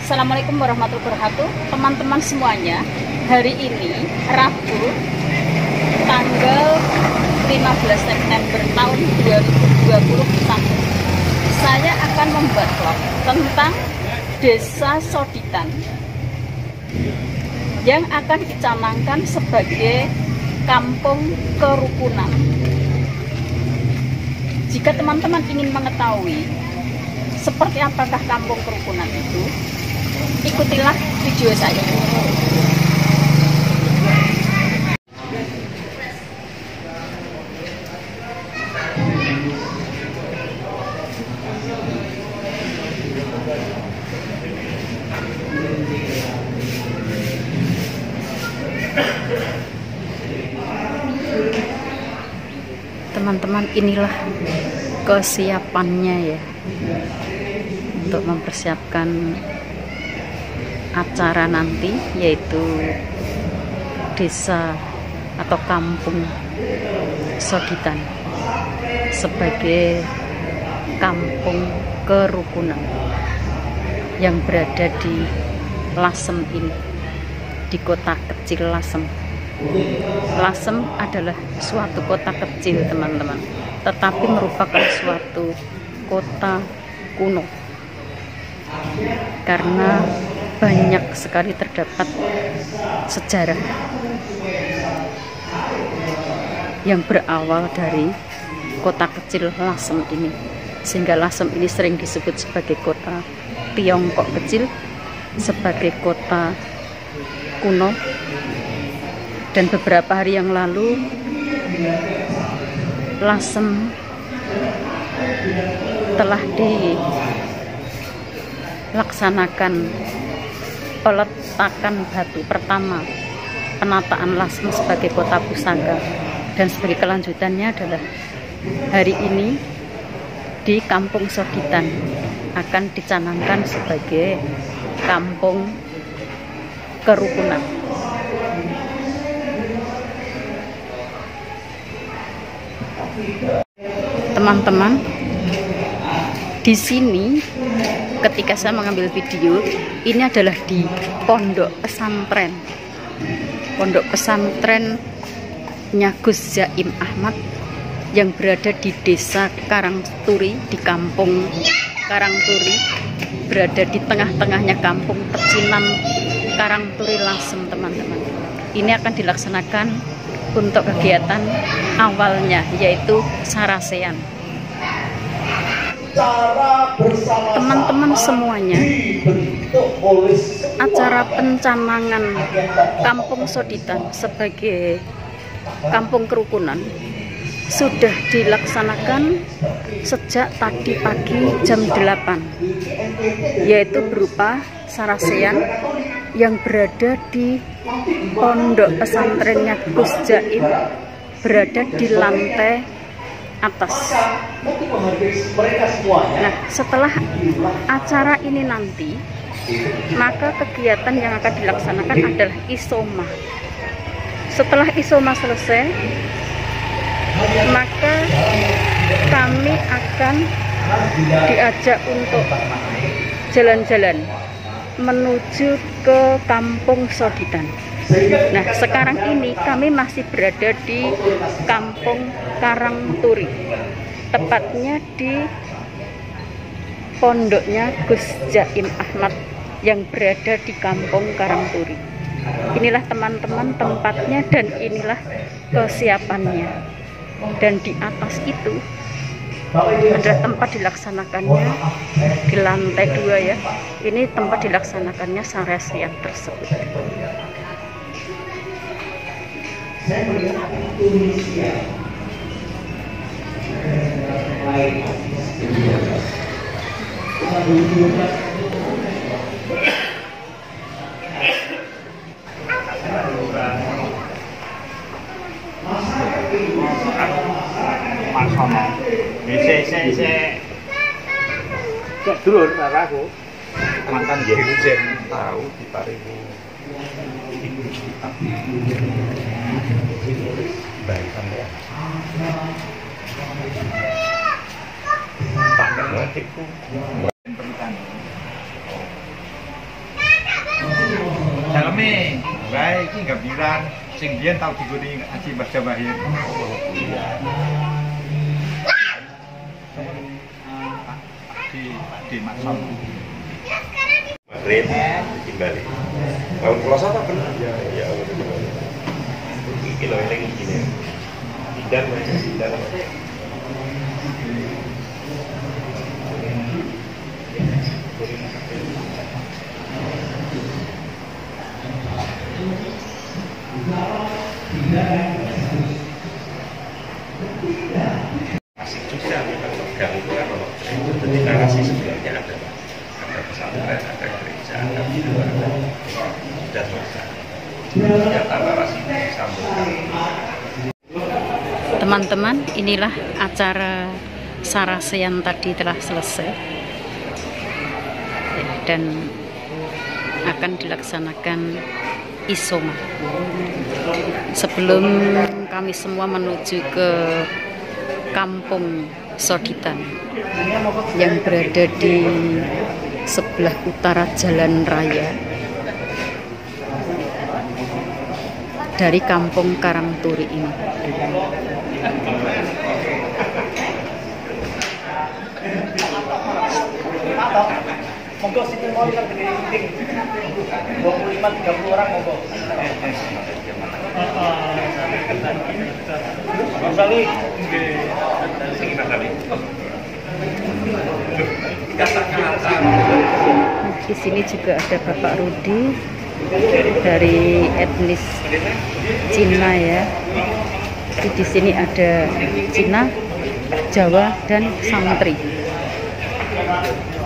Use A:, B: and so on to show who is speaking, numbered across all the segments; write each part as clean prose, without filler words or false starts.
A: Assalamualaikum warahmatullahi wabarakatuh. Teman-teman semuanya, hari ini Rabu tanggal 15 September tahun 2021, saya akan membuat vlog tentang Desa Soditan yang akan dicanangkan sebagai kampung kerukunan. Jika teman-teman ingin mengetahui seperti apakah kampung kerukunan itu, ikutilah video saya. Teman-teman, inilah kesiapannya ya untuk mempersiapkan acara nanti, yaitu desa atau kampung Soditan sebagai kampung kerukunan yang berada di Lasem ini, di kota kecil Lasem. Lasem adalah suatu kota kecil teman-teman, tetapi merupakan suatu kota kuno karena banyak sekali terdapat sejarah yang berawal dari kota kecil Lasem ini, sehingga Lasem ini sering disebut sebagai kota Tiongkok kecil, sebagai kota kuno. Dan beberapa hari yang lalu Lasem telah dilaksanakan peletakan batu pertama penataan Lasem sebagai kota pusaka, dan sebagai kelanjutannya adalah hari ini di Kampung Soditan akan dicanangkan sebagai kampung kerukunan. Teman-teman, di sini ketika saya mengambil video ini adalah di pondok pesantrennya Gus Jaim Ahmad yang berada di Desa Karangturi, di Kampung Karangturi, berada di tengah-tengahnya kampung pecinan Karangturi Lasem. Teman-teman, ini akan dilaksanakan untuk kegiatan awalnya, yaitu sarasean. Teman-teman semuanya, acara pencanangan Kampung Soditan sebagai kampung kerukunan sudah dilaksanakan sejak tadi pagi jam 8, yaitu berupa sarasean yang berada di pondok pesantrennya Gus Jaim, berada di lantai atas. Nah, setelah acara ini nanti, maka kegiatan yang akan dilaksanakan adalah isoma. Setelah isoma selesai, maka kami akan diajak untuk jalan-jalan menuju ke Kampung Soditan. Nah, sekarang ini kami masih berada di Kampung Karangturi, tepatnya di pondoknya Gus Jaim Ahmad yang berada di Kampung Karangturi. Inilah teman-teman tempatnya dan inilah kesiapannya. Dan di atas itu adalah tempat dilaksanakannya, di lantai 2 ya. Ini tempat dilaksanakannya sarasean tersebut.
B: Cek dulur aku mantan jadi hujan tahu di parimu baik sampai pakai motifku. rame. Baik, iki gambiran sing biyen tau digoni Haji Mbah Jawahir. Di Maksam.
C: Maghrib kembali. Kalau puasa apa benar? Ya, iki lho eling iki. Idan apa? Masih juga kita pegang itu kan kalau jadi narasi sebenarnya ada pesantren, ada gereja, ada bidu, dan ternyata narasi disambungkan.
A: Teman-teman, inilah acara sarasean tadi telah selesai dan akan dilaksanakan isoma. Sebelum kami semua menuju ke Kampung Soditan yang berada di sebelah utara jalan raya dari Kampung Karangturi ini.
D: Monggo situ mau kita gede-gede 25-30 orang monggo. Bang Sali
A: di sini juga ada Bapak Rudi dari etnis Cina ya. Di sini ada Cina, Jawa dan santri.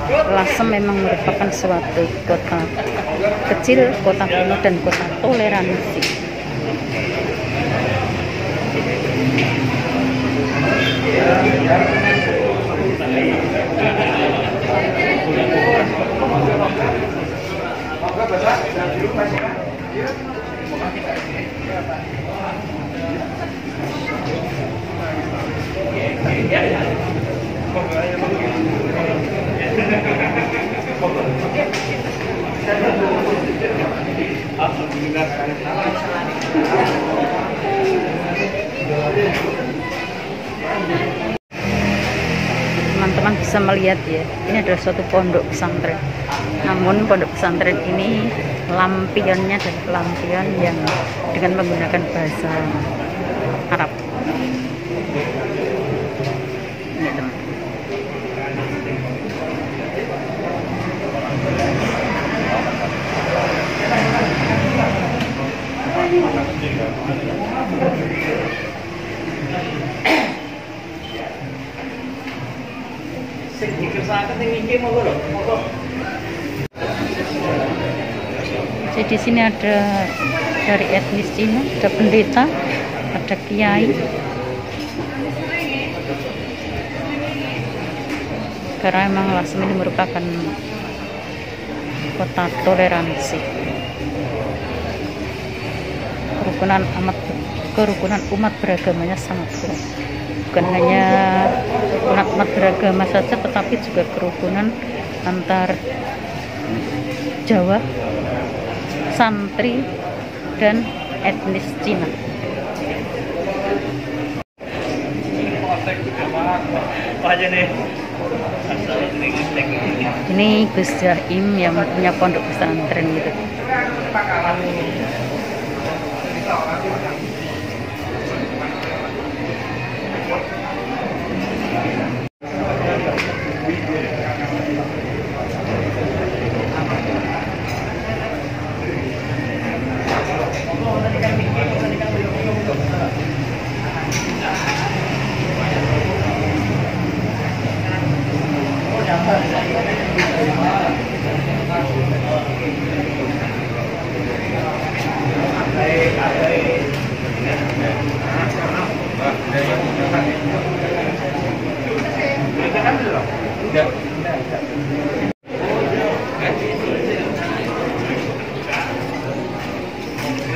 A: Lasem memang merupakan suatu kota kecil, kota kuno dan kota toleransi. Teman-teman bisa melihat ya, ini adalah suatu pondok pesantren. Namun pondok pesantren ini lampionnya adalah lampion yang dengan menggunakan bahasa Arab. Ini teman. Jadi di sini ada dari etnis Cina, ada pendeta, ada kiai. Karena memang Lasem ini merupakan kota toleransi. Kerukunan umat beragamanya sangat kuat. Bukan hanya umat beragama saja, tetapi juga kerukunan antar Jawa, santri, dan etnis Cina. Ini Gus Jaim yang punya pondok pesantren gitu.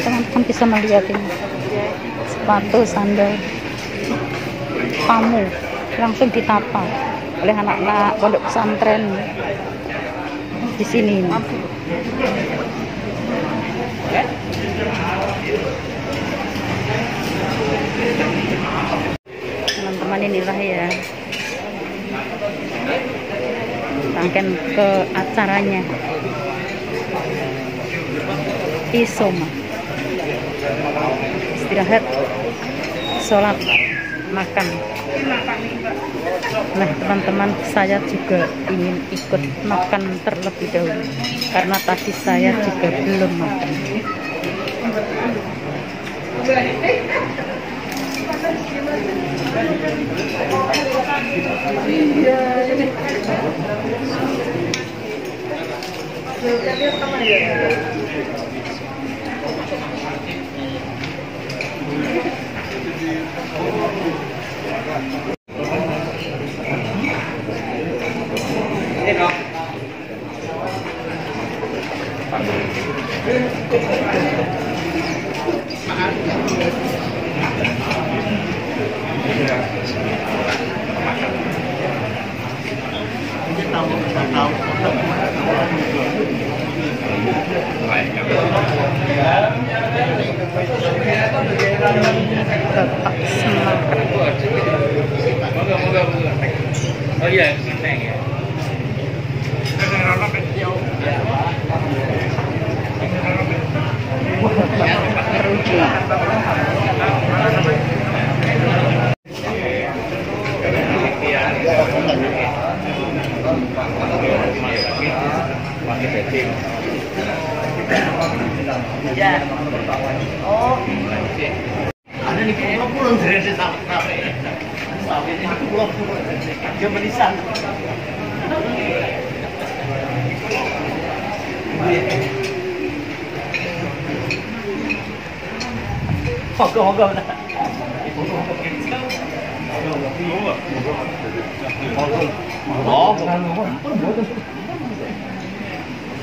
A: Teman-teman bisa melihat ini sepatu, sandal, pamu langsung ditata oleh anak-anak pondok pesantren di sini. inilah ya rangkaian ke acaranya Isoma, istirahat, sholat, makan. Nah teman-teman, saya juga ingin ikut makan terlebih dahulu karena tadi saya juga belum makan. Bapak semangat.
B: Oh iya, neng ya.
D: Ya. Oh. Ada nih pulau-pulau dari sampai. Sampai ini pulau-pulau. Dia menisan. Moga-moga benar. Oh,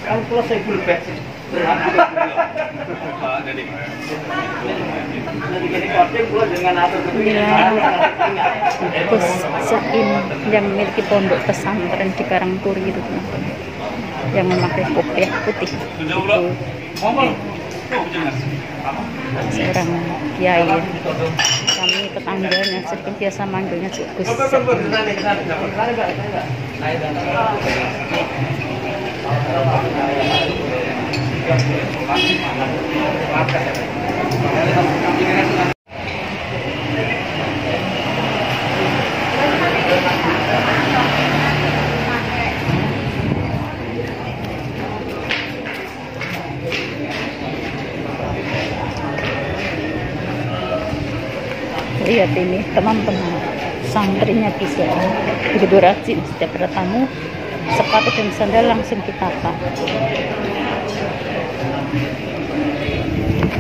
D: kalau pulau saya full back.
A: Gus Zaim yang memiliki pondok pesantren di Karangturi itu teman-teman, yang memakai kopiah putih itu seorang kiai ya. Kami tetangganya sering biasa manggilnya Gus Zaim. Lihat ini teman-teman, santrinya bisa begitu rajin, setiap ada tamu sepatu dan sandal langsung ditata.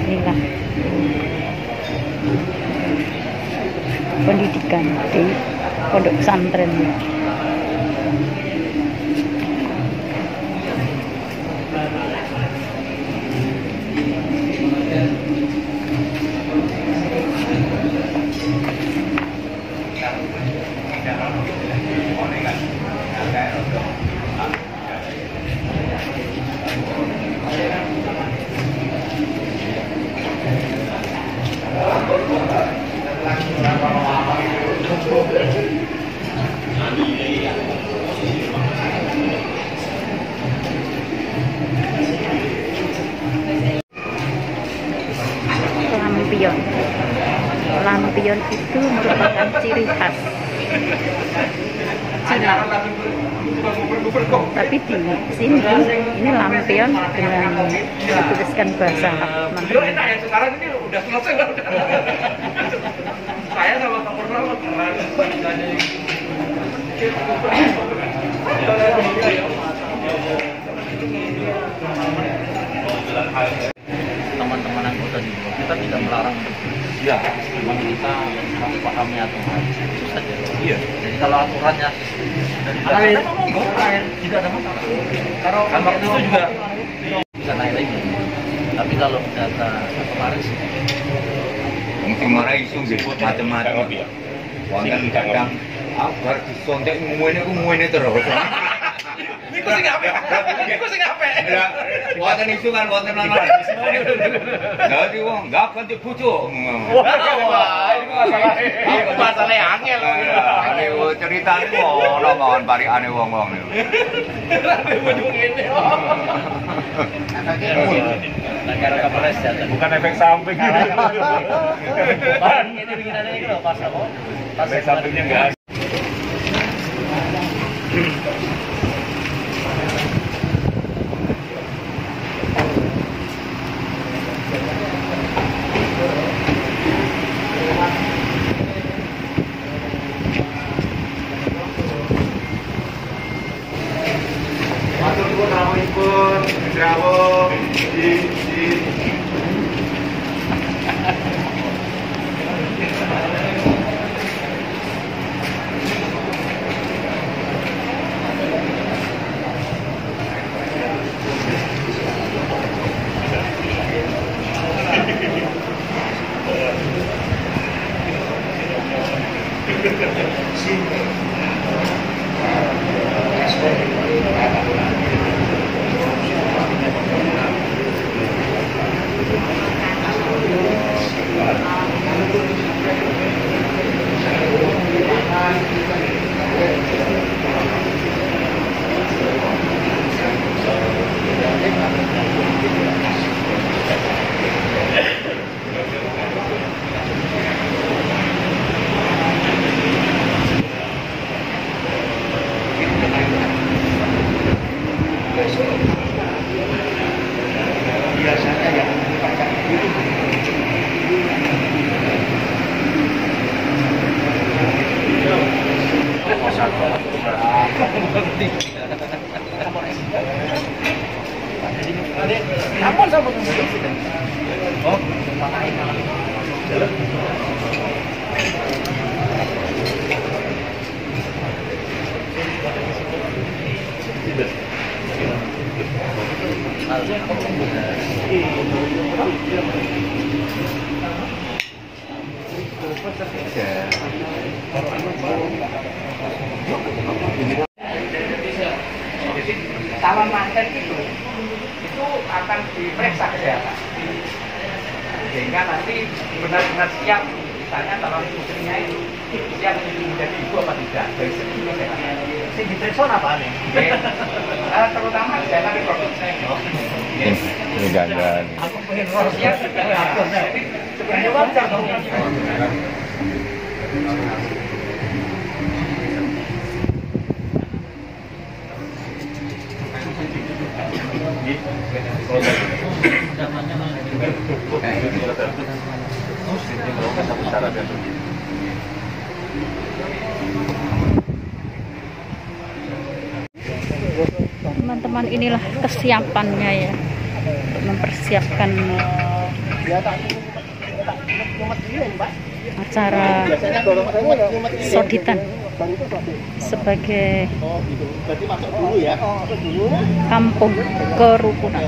A: Inilah pendidikan di pondok pesantren. Lampion. Lampion itu merupakan ciri khas Cina. Tapi di sini ini lampion dengan dituliskan bahasa Arab.
B: Sekarang ini udah selesai kan? Saya sama Kak Purnama
D: Teman-teman anggota di bawah kita tidak melarang untuk
B: ya,
D: memang kita memahami aturan itu saja.
B: iya.
D: Jadi kalau aturannya dari belakang monggo, tidak ada masalah. Kalau waktu itu juga bisa naik lagi. Tapi kalau data kemarin sih
E: mungkin marah isu macam-macam. Wonten kadang bar disontek ngene terus.
B: Niku sing apik. Niku sing apik.
E: Wonten isu kan wonten ana. Dadi wong enggak ganti bojo.
B: Wah, ini masalah angel.
E: ceritane ono mawon parikane wong-wong niku.
D: Negara Kapolres jatuh.
B: Bukan efek samping.
D: Bang, ini bikinannya ini loh pas apa?
B: Efek sampingnya enggak.
E: Calon manten itu akan diperiksa kesehatan sehingga nanti benar-benar siap, misalnya calon putrinya itu siap menjadi ibu apa tidak dari segi kesehatan.
D: Si diperiksa apa nih?
E: Terutama kesehatan reproduksi.
F: Ini ganda.
D: Aku pengen siap
E: Jadi sebenarnya wajar dong.
A: Teman-teman, inilah kesiapannya ya untuk mempersiapkan acara soditan sebagai kampung kerukunan.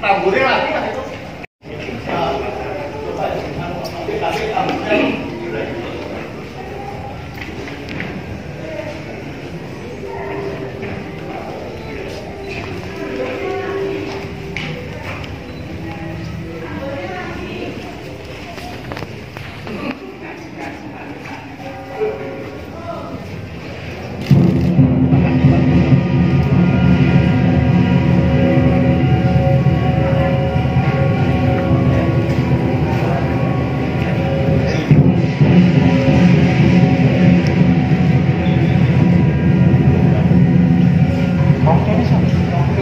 G: tamburnya lagi Mas itu.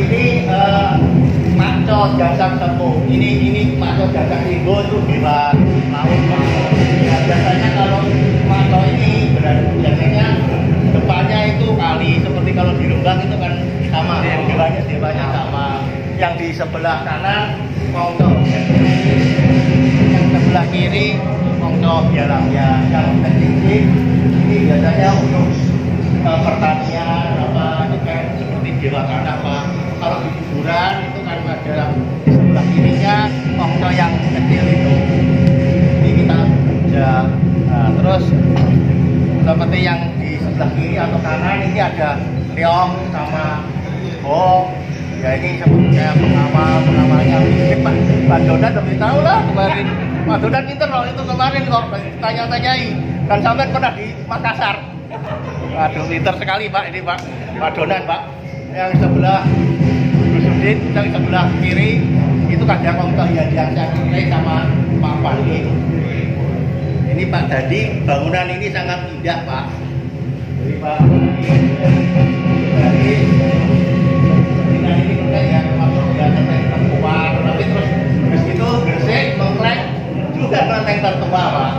G: Ini Makco Dasar Sepuh. Ini Makco Dasar Tinggo itu dewa laut Pak. Ya, biasanya kalau Makco ini biasanya depannya itu kali, seperti kalau di Rembang itu kan sama, dewanya sama. Yang di sebelah kanan Makco, yang sebelah kiri Makco biarangnya. Yang tinggi ini biasanya untuk pertanian apa itu kayak seperti dewa tanah Pak. Kalau di kuburan itu kan ada di sebelah kirinya Makco yang kecil itu. Ini kita puja. Nah, terus seperti yang di sebelah kiri atau kanan ini ada leong sama bong. Ya ini sebenarnya pengawalnya Pak Donan lebih tahu lah kemarin. Pak Donan pinter loh itu kemarin kok tanya-tanyai. Dan sampai pernah di Makassar. Waduh, pinter sekali Pak ini Pak Donan Pak. Yang sebelah Gusudin, yang sebelah kiri itu kadang Makco yang saya kira sama Pak Pandi. Ini Pak Dadi, bangunan ini sangat indah Pak. Jadi Pak Dadi, bangunan ini keren ya, masuk kelihatan yang tertua, tapi terus itu bersih, mengklek juga kelenteng tertua Pak.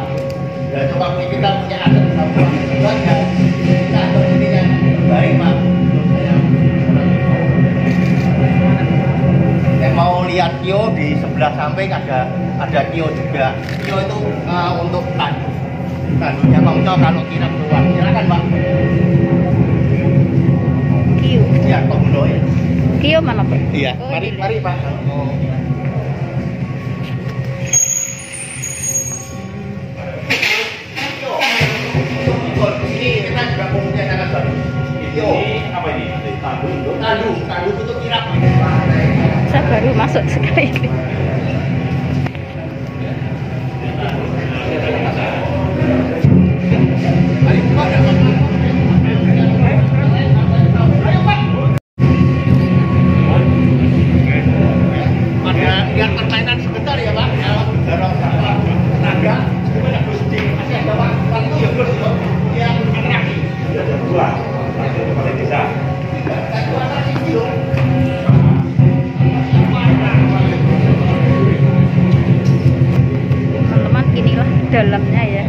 G: Ya coba kita punya adat kampung juga yang kita adat ini yang baik Pak. Mau lihat kio di sebelah samping ada kio juga. Kio itu untuk tandunya Makco kalau kirap keluar. Silakan Pak.
A: Kio.
G: Ya, komuno ya.
A: Kio mana Pak?
G: Iya,
A: Oh,
G: mari Pak. Ini kita juga punya sangat bagus. Kio.
B: Apa ini?
G: Tandu itu kirap.
A: Saya baru masuk sekali ini.
G: Lihat permainan sebentar ya Pak. Dorong tenaga. Masih ada waktu yang atraksi.
B: Ada dua. Satu di Balai Desa.
G: Satu atraksi dulu.
A: Teman-teman, inilah dalamnya ya.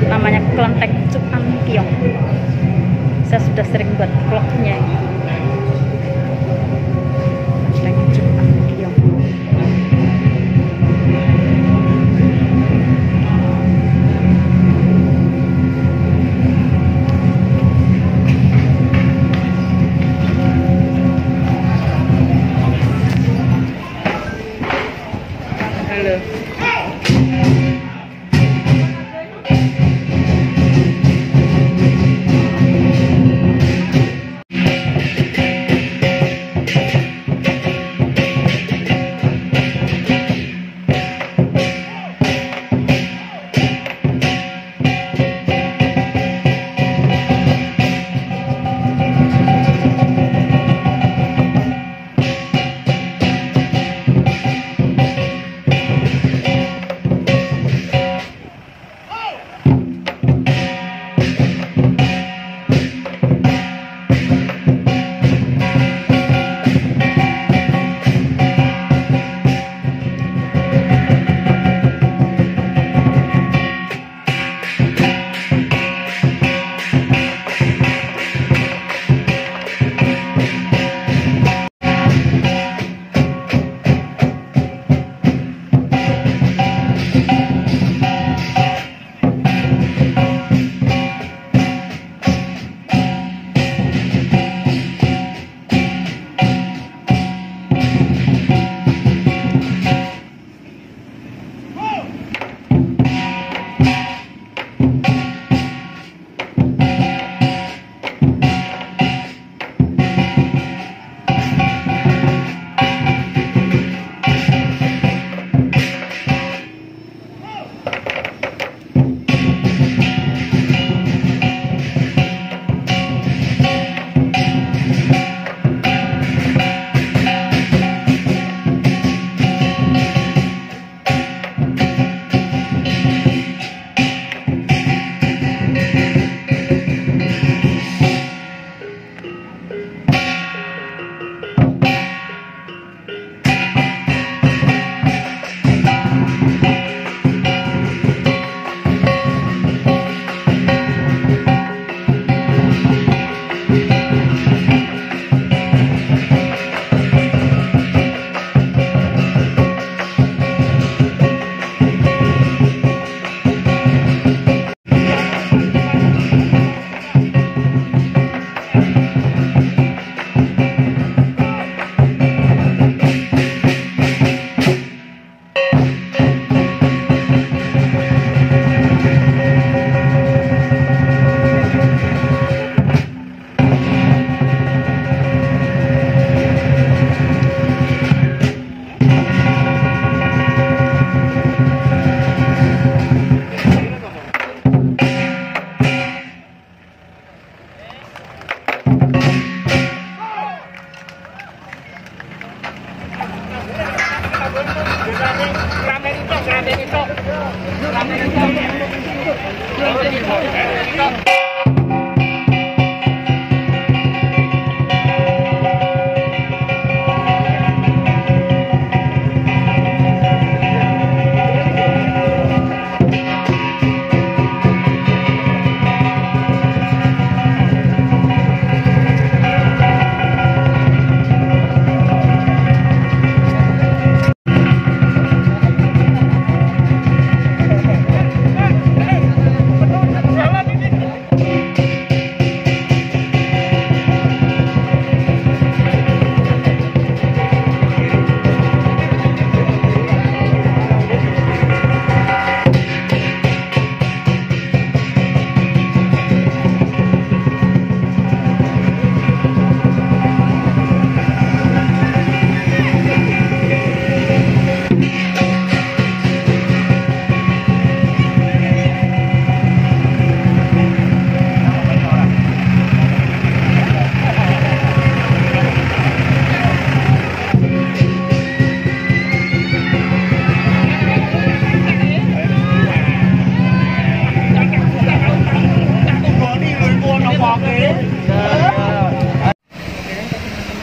A: Namanya kelenteng Cuan Kiong. Saya sudah sering buat vlognya. Kelenteng Cuan Kiong. Halo.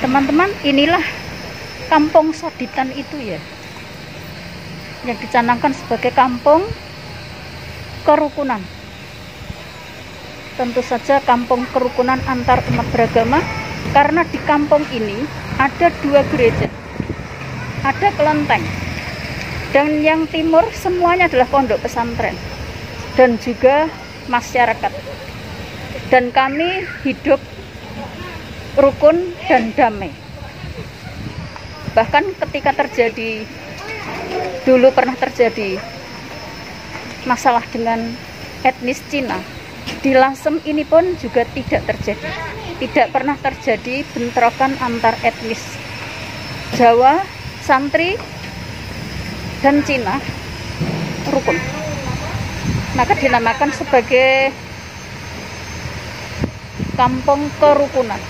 A: Teman-teman, inilah kampung Soditan itu ya, yang dicanangkan sebagai kampung kerukunan. Tentu saja kampung kerukunan antar umat beragama, karena di kampung ini ada 2 gereja, ada kelenteng, dan yang timur semuanya adalah pondok pesantren dan juga masyarakat. Dan kami hidup rukun dan damai. Bahkan ketika dulu pernah terjadi masalah dengan etnis Cina, di Lasem ini pun juga tidak terjadi. Tidak pernah terjadi bentrokan antar etnis Jawa, santri, dan Cina, rukun. Maka dinamakan sebagai kampung kerukunan.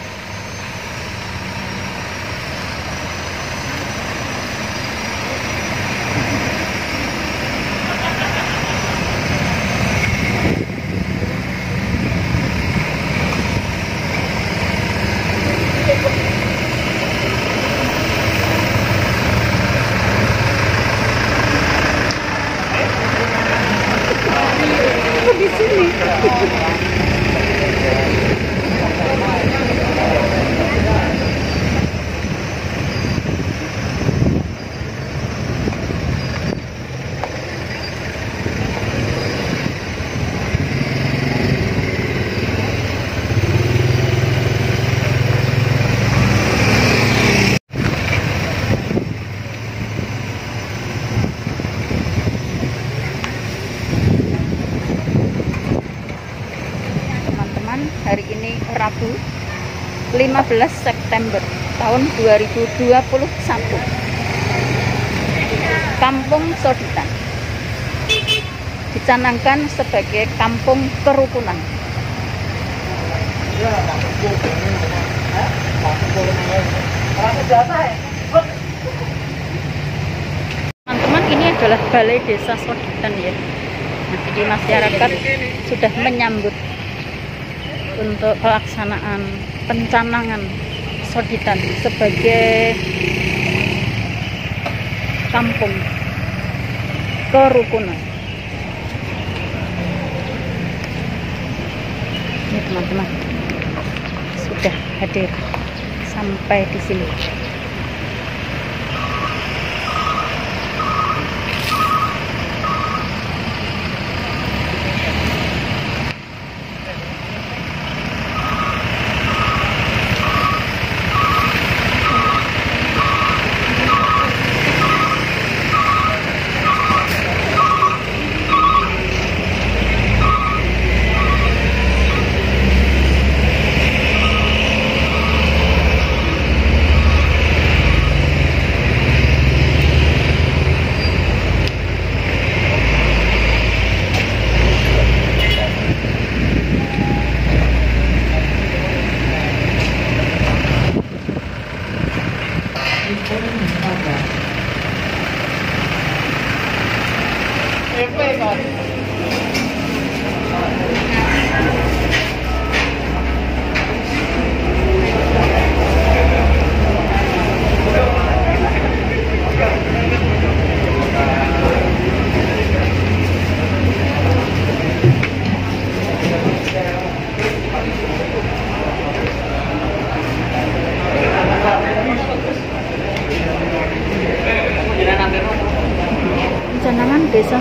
A: Di sini. Hari ini Rabu 15 September tahun 2021, Kampung Soditan dicanangkan sebagai kampung kerukunan. Teman-teman, ini adalah Balai Desa Soditan ya. Nah, jadi masyarakat sudah menyambut untuk pelaksanaan pencanangan Soditan sebagai kampung kerukunan. Ini teman-teman sudah hadir sampai di sini.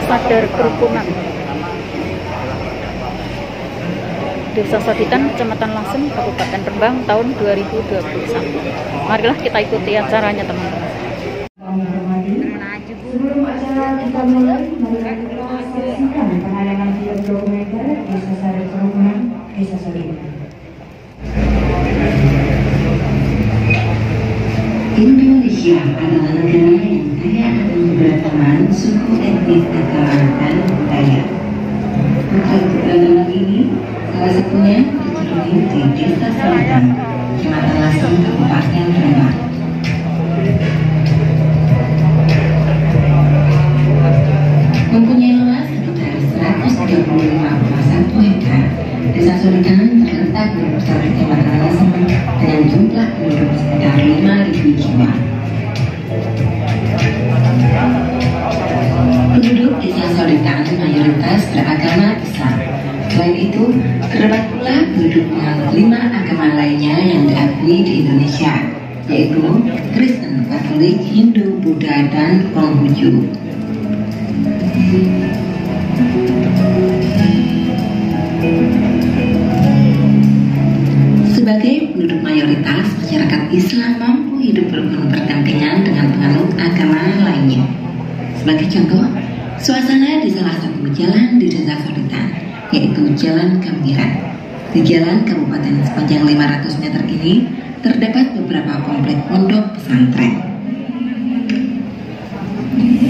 A: Sadar Kerukunan Desa Soditan, Kecamatan Lasem, Kabupaten Rembang tahun 2021. Marilah kita ikuti acaranya, teman-teman.
H: Sebelum acara kita mulai, mari kita saksikan penayangan film dokumenter Desa Sadar Kerukunan Desa Soditan.
I: Indonesia adalah negara yang kaya akan keberagaman suku etnis dan budaya. Keberagaman ini salah satunya tercermin di Desa Soditan, Kecamatan Lasem, Kabupaten Rembang. Mempunyai luas sekitar 135,1 hektar, Desa Soditan terletak di pusat Kecamatan Lasem dengan jumlah penduduk sekitar 5.000 jiwa. Penduduk Desa Soditan mayoritas beragama Islam. Selain itu, terdapat pula penduduk penganut 5 agama lainnya yang diakui di Indonesia, yaitu Kristen, Katolik, Hindu, Buddha, dan Konghucu. Sebagai penduduk mayoritas, masyarakat Islam mampu hidup rukun berdampingan dengan penganut agama lainnya. Sebagai contoh, suasana di salah satu jalan di Desa Soditan, yaitu Jalan Gambiran. Di jalan kabupaten sepanjang 500 meter ini terdapat beberapa komplek pondok pesantren.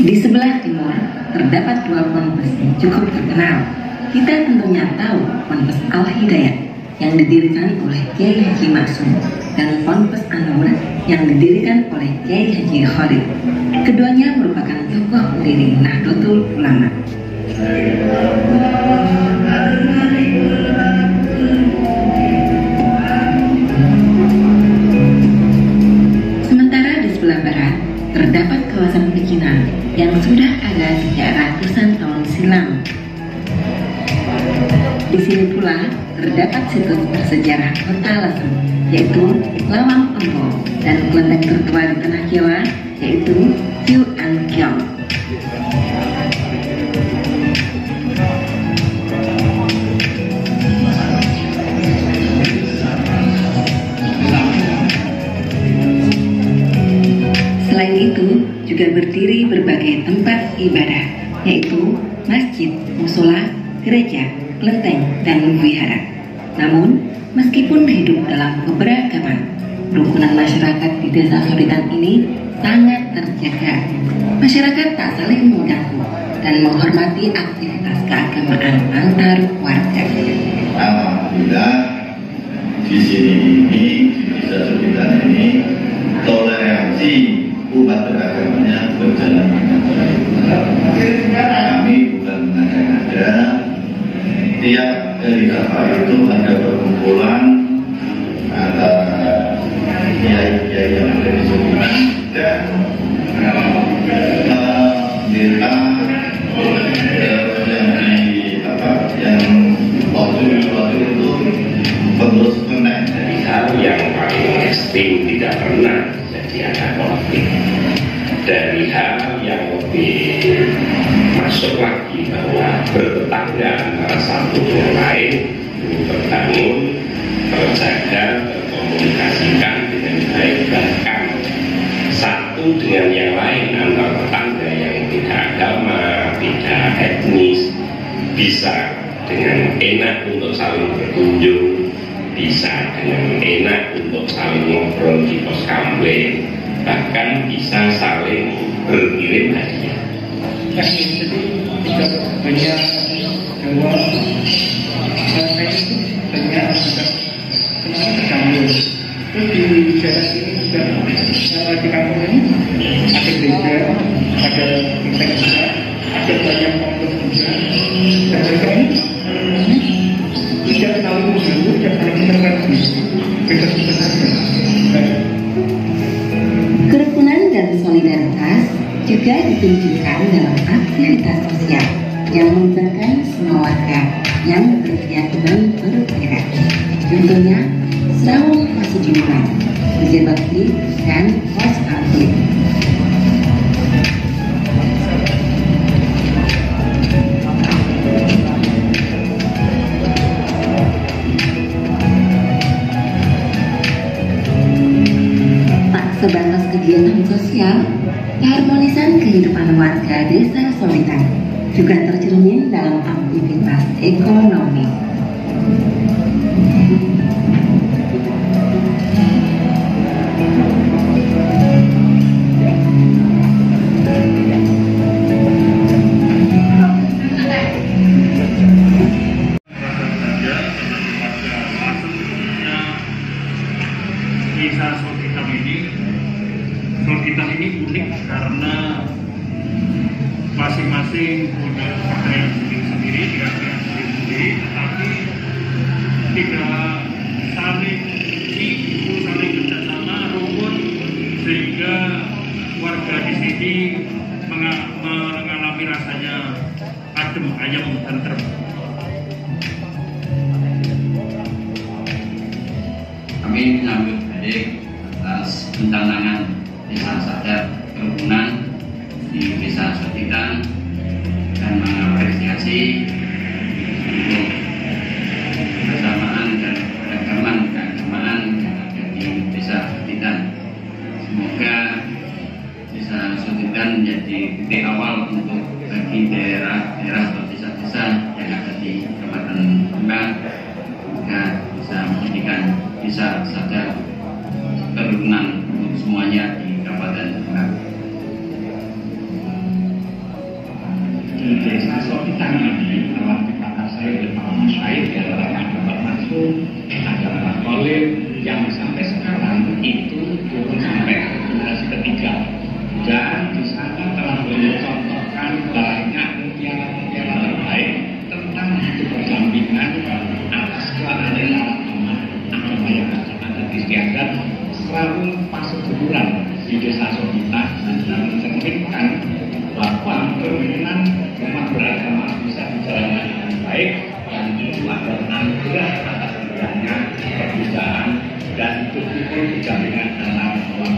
I: Di sebelah timur terdapat 2 ponpes yang cukup terkenal. Kita tentunya tahu Ponpes Al-Hidayat yang didirikan oleh Kiai Haji Maksum dan Ponpes An-Nur yang didirikan oleh Kiai Haji Khalid. Keduanya merupakan tokoh pendiri Nahdlatul Ulama. Sementara di sebelah barat terdapat kawasan pecinan yang sudah ada sejak ratusan tahun silam. Di sini pula terdapat situs bersejarah Kota Lasem, yaitu Lawang Ombo, dan kelenteng tertua di tanah Jawa, yaitu Ciu Angkiong. Selain itu, juga berdiri berbagai tempat ibadah, yaitu masjid, musola, gereja, kelenteng, dan wihara. Namun, meskipun hidup dalam keberagaman, kerukunan masyarakat di Desa Soditan ini sangat terjaga. Masyarakat tak saling mengganggu dan menghormati aktivitas keagamaan antar warga.
J: Alhamdulillah, di sini ini, di Desa Soditan ini, toleransi umat beragamanya berjalan dengan baik. Kami bukan mengada-ngada. Tiap hari apa itu ada perkumpulan antara kiai-kiai yang ada di Soditan dan yang waktu itu pengurus kemenang.
C: Dari hal yang paling ekstrim tidak pernah jadi ada konflik. Dari hal yang lebih masuk lagi bahwa bertetangga antara satu dengan lain terbangun, terjaga, terkomunikasikan dengan baik, bahkan satu dengan yang lain antar tetangga yang tidak agama, tidak etnis bisa dengan enak untuk saling berkunjung, bisa dengan enak untuk saling ngobrol di pos kampleng, bahkan bisa saling berkirim hadiah.
K: Jadi tidak banyak bahwa saya itu banyak juga kemarin tercampur. Terus di jalan ini juga di kampung ini ada gereja, ada kelenteng juga, ada banyak pondok juga. Dan mereka ini tidak saling mengganggu, tidak saling intervensi. Bebas-bebas saja.
I: Kerukunan dan solidaritas juga ditunjukkan dalam aktivitas sosial yang melibatkan semua warga yang berkeyakinan berbeda. Contohnya, Serawung Pasujimban, Kerja Bakti, dan Pos Atlet. desa juga tercermin dalam aktivitas ekonomi.
K: Desa Sorkitam ini unik karena masing-masing punya pakaian sendiri-sendiri, kira-kira sendiri-sendiri, tetapi tidak saling saling kerjasama, rukun, sehingga warga di sini mengalami rasanya adem, ayem, tentrem.
L: Kami menyambut baik atas pencanangan desa sadar kerukunan di desa Sorkitam dan mengapresiasi untuk kebersamaan dan keagamaan yang ada di desa Sorkitam. Semoga desa Sorkitam menjadi titik awal untuk bagi daerah-daerah atau desa-desa yang ada di Kabupaten Rembang, semoga bisa menjadikan desa sadar kerukunan untuk semuanya di Kabupaten Rembang.
K: Di desa Sorkitam ini telah dibakar saya oleh para masyayikh, yang dapat masuk adalah Khalil yang sampai sekarang itu turun sampai generasi ketiga, dan di sana telah mencontohkan banyak mutiara-mutiara terbaik tentang hidup berdampingan atas keadilan agama yang ada di istiadat selalu pas kejujuran di desa Sorkitam, dan mencerminkan bahwa permainan umat beragama bisa berjalan dengan baik, dan itu adalah anugerah atas pilihannya perbedaan dan hidup berdampingan dalam Allah.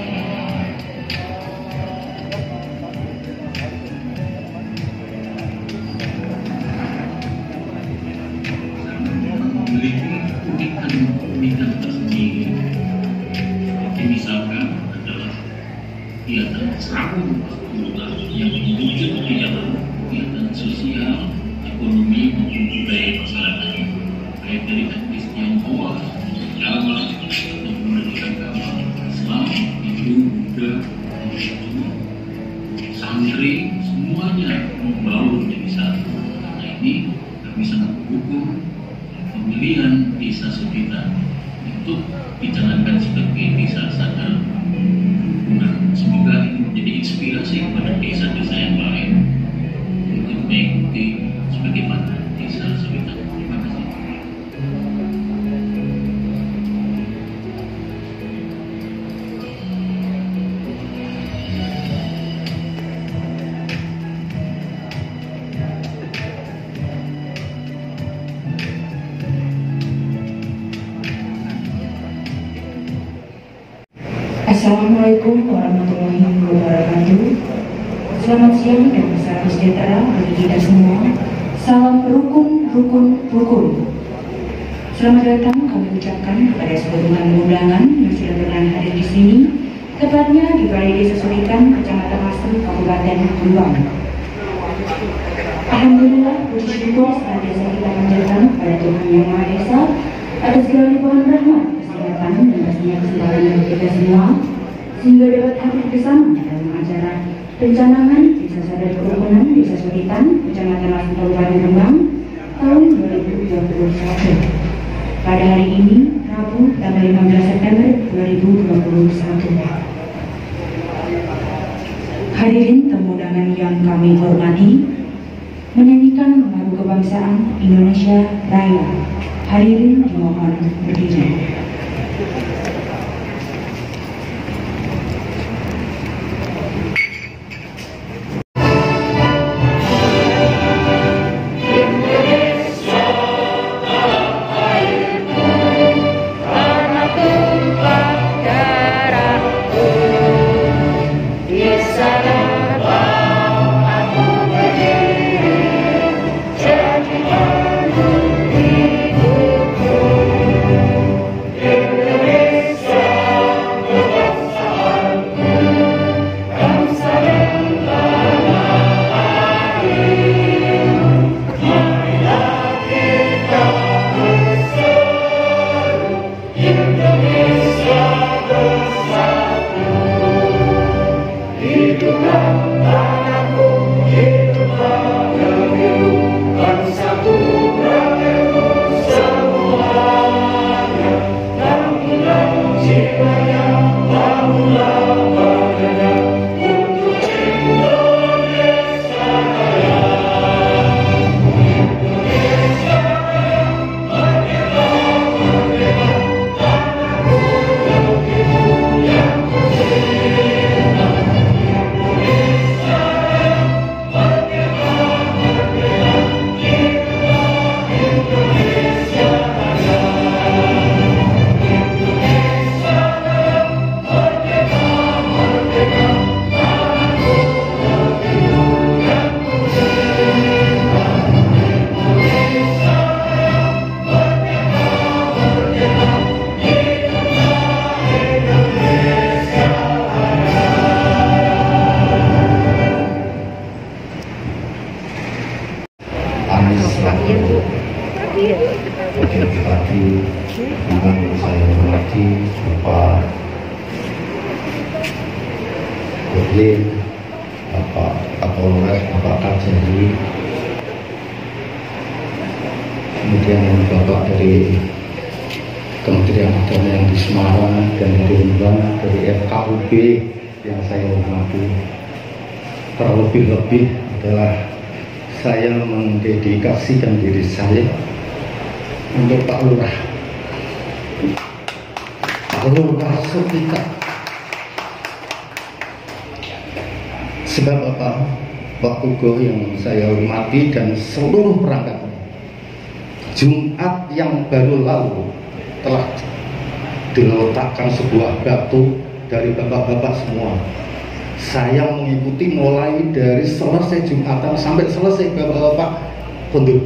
M: Memiliki keunikan tersendiri. Seperti misalkan adalah kegiatan serabun yang mewujud di dalam kegiatan sosial, ekonomi maupun budaya masyarakat, baik dari etnis Tionghoa, Jawa, maupun dari agama Islam, Hindu, Buddha, santri, semuanya membaur menjadi satu. Karena ini kami sangat mendukung pemilihan desa Sorkitam untuk dicanangkan sebagai desa sadar kerukunan. Semoga ini menjadi inspirasi kepada desa-desa yang lain untuk mengikuti sebagaimana desa Sorkitam. Terima kasih.
H: Assalamualaikum warahmatullahi wabarakatuh. Selamat siang dan salam sejahtera bagi kita semua. Salam rukun, rukun, rukun. Selamat datang kami ucapkan kepada seluruh tamu undangan yang sudah berkenan hadir di sini, tepatnya di Balai Desa Sorkitam, Kecamatan Lasem, Kabupaten Rembang. Alhamdulillah, puji syukur senantiasa kita panjatkan kepada Tuhan Yang Maha Esa atas segala limpahan rahmat, kesehatan, dan pastinya keselamatan bagi kita semua, sehingga dapat hadir bersama dalam acara pencanangan Desa Sadar Kerukunan Desa Sorkitam, Kecamatan Lasem, Kabupaten Rembang, tahun 2021. Pada hari ini, Rabu, tanggal 15 September 2021. Hadirin tamu undangan yang kami hormati, menyanyikan lagu kebangsaan Indonesia Raya. Hadirin dimohon berdiri.
N: Indonesia Anies selaku Wakil Bupati, yang saya hormati Bapak Godlin, Bapak Kapolres, Bapak Kapolri, kemudian Bapak dari Kementerian Agama yang di Semarang dan dari Rembang, dari FKUB yang saya hormati. Terlebih-lebih adalah saya mendedikasikan diri saya untuk Pak Lurah. Pak Lurah Sutika. Sebab apa? Pak Ugo yang saya hormati dan seluruh perangkatnya, Jumat yang baru lalu telah diletakkan sebuah batu dari bapak-bapak semua. Saya mengikuti mulai dari selesai Jumatan sampai selesai bapak-bapak pondok.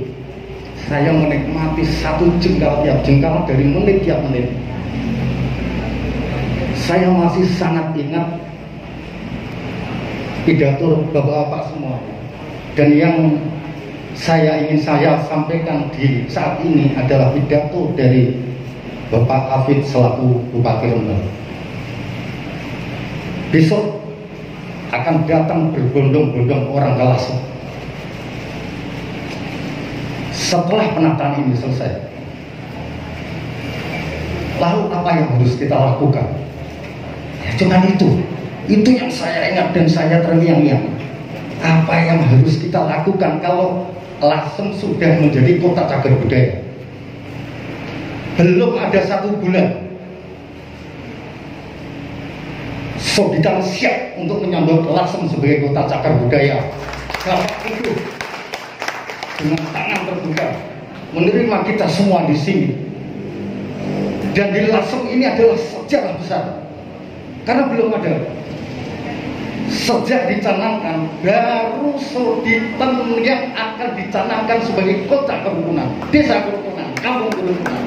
N: Saya menikmati satu jengkal tiap jengkal dari menit tiap menit. Saya masih sangat ingat pidato bapak-bapak semua. Dan yang ingin saya sampaikan di saat ini adalah pidato dari Bapak Hafid selaku Bupati Rembang. Besok akan datang berbondong-bondong orang ke Lasem. Setelah penataan ini selesai, lalu apa yang harus kita lakukan? Ya, cuma itu yang saya ingat dan saya terngiang-ngiang. Apa yang harus kita lakukan kalau Lasem sudah menjadi kota cagar budaya? Belum ada 1 bulan Sobitan siap untuk menyambut Lasem sebagai kota cagar budaya. Bapak itu dengan tangan terbuka menerima kita semua di sini. Dan di Lasem ini adalah sejarah besar, karena belum ada. Sejak dicanangkan, baru Sobitan yang akan dicanangkan sebagai kota kerukunan, desa kerukunan, kampung kerukunan.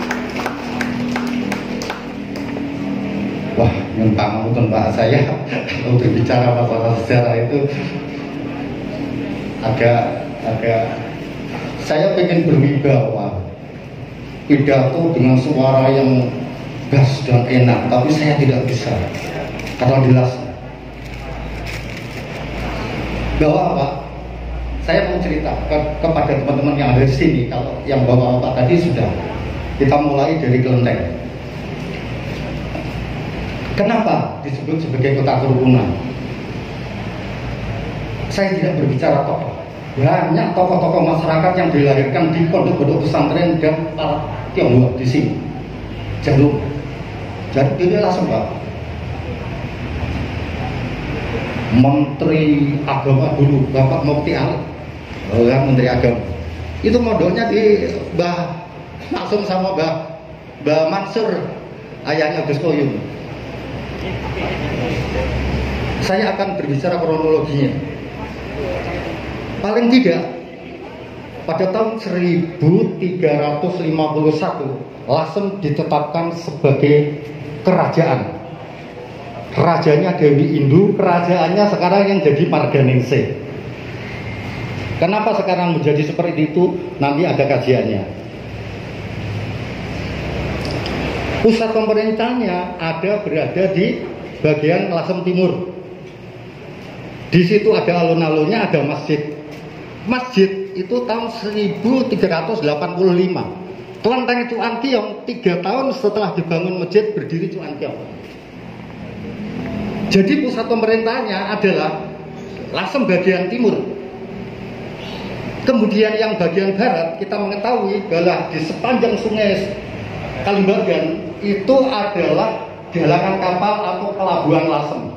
N: Wah, yang Pak saya kalau berbicara masalah sejarah itu agak saya pengen berwibawa, pidato dengan suara yang gas dan enak, tapi saya tidak bisa karena jelas bahwa apa? Saya mau cerita kepada teman-teman yang ada di sini. Kalau yang bapak-bapak tadi sudah kita mulai dari kelenteng. Kenapa disebut sebagai kota kerukunan? Saya tidak berbicara tokoh. Banyak tokoh-tokoh masyarakat yang dilahirkan di pondok-pondok pesantren dan para Tionghoa di sini. Jangan jadi pilihlah sebab Menteri Agama dulu, Bapak Mufti Ali, Menteri Agama. Itu mondoknya di Mbah Maksum sama Mbah Mansur, ayahnya Gus Koyum. Saya akan berbicara kronologinya. Paling tidak pada tahun 1351 Lasem ditetapkan sebagai kerajaan. Rajanya Dewi Indu, kerajaannya sekarang yang jadi Marganingsih. Kenapa sekarang menjadi seperti itu? Nanti ada kajiannya. Pusat pemerintahnya berada di bagian Lasem Timur. Di situ ada alun-alunnya, ada masjid. Masjid itu tahun 1385. Kelenteng Cuankiong 3 tahun setelah dibangun masjid berdiri Cuankiong. Jadi pusat pemerintahnya adalah Lasem bagian timur. Kemudian yang bagian barat kita mengetahui bahwa di sepanjang sungai Kalimbagan itu adalah galangan kapal atau pelabuhan Lasem.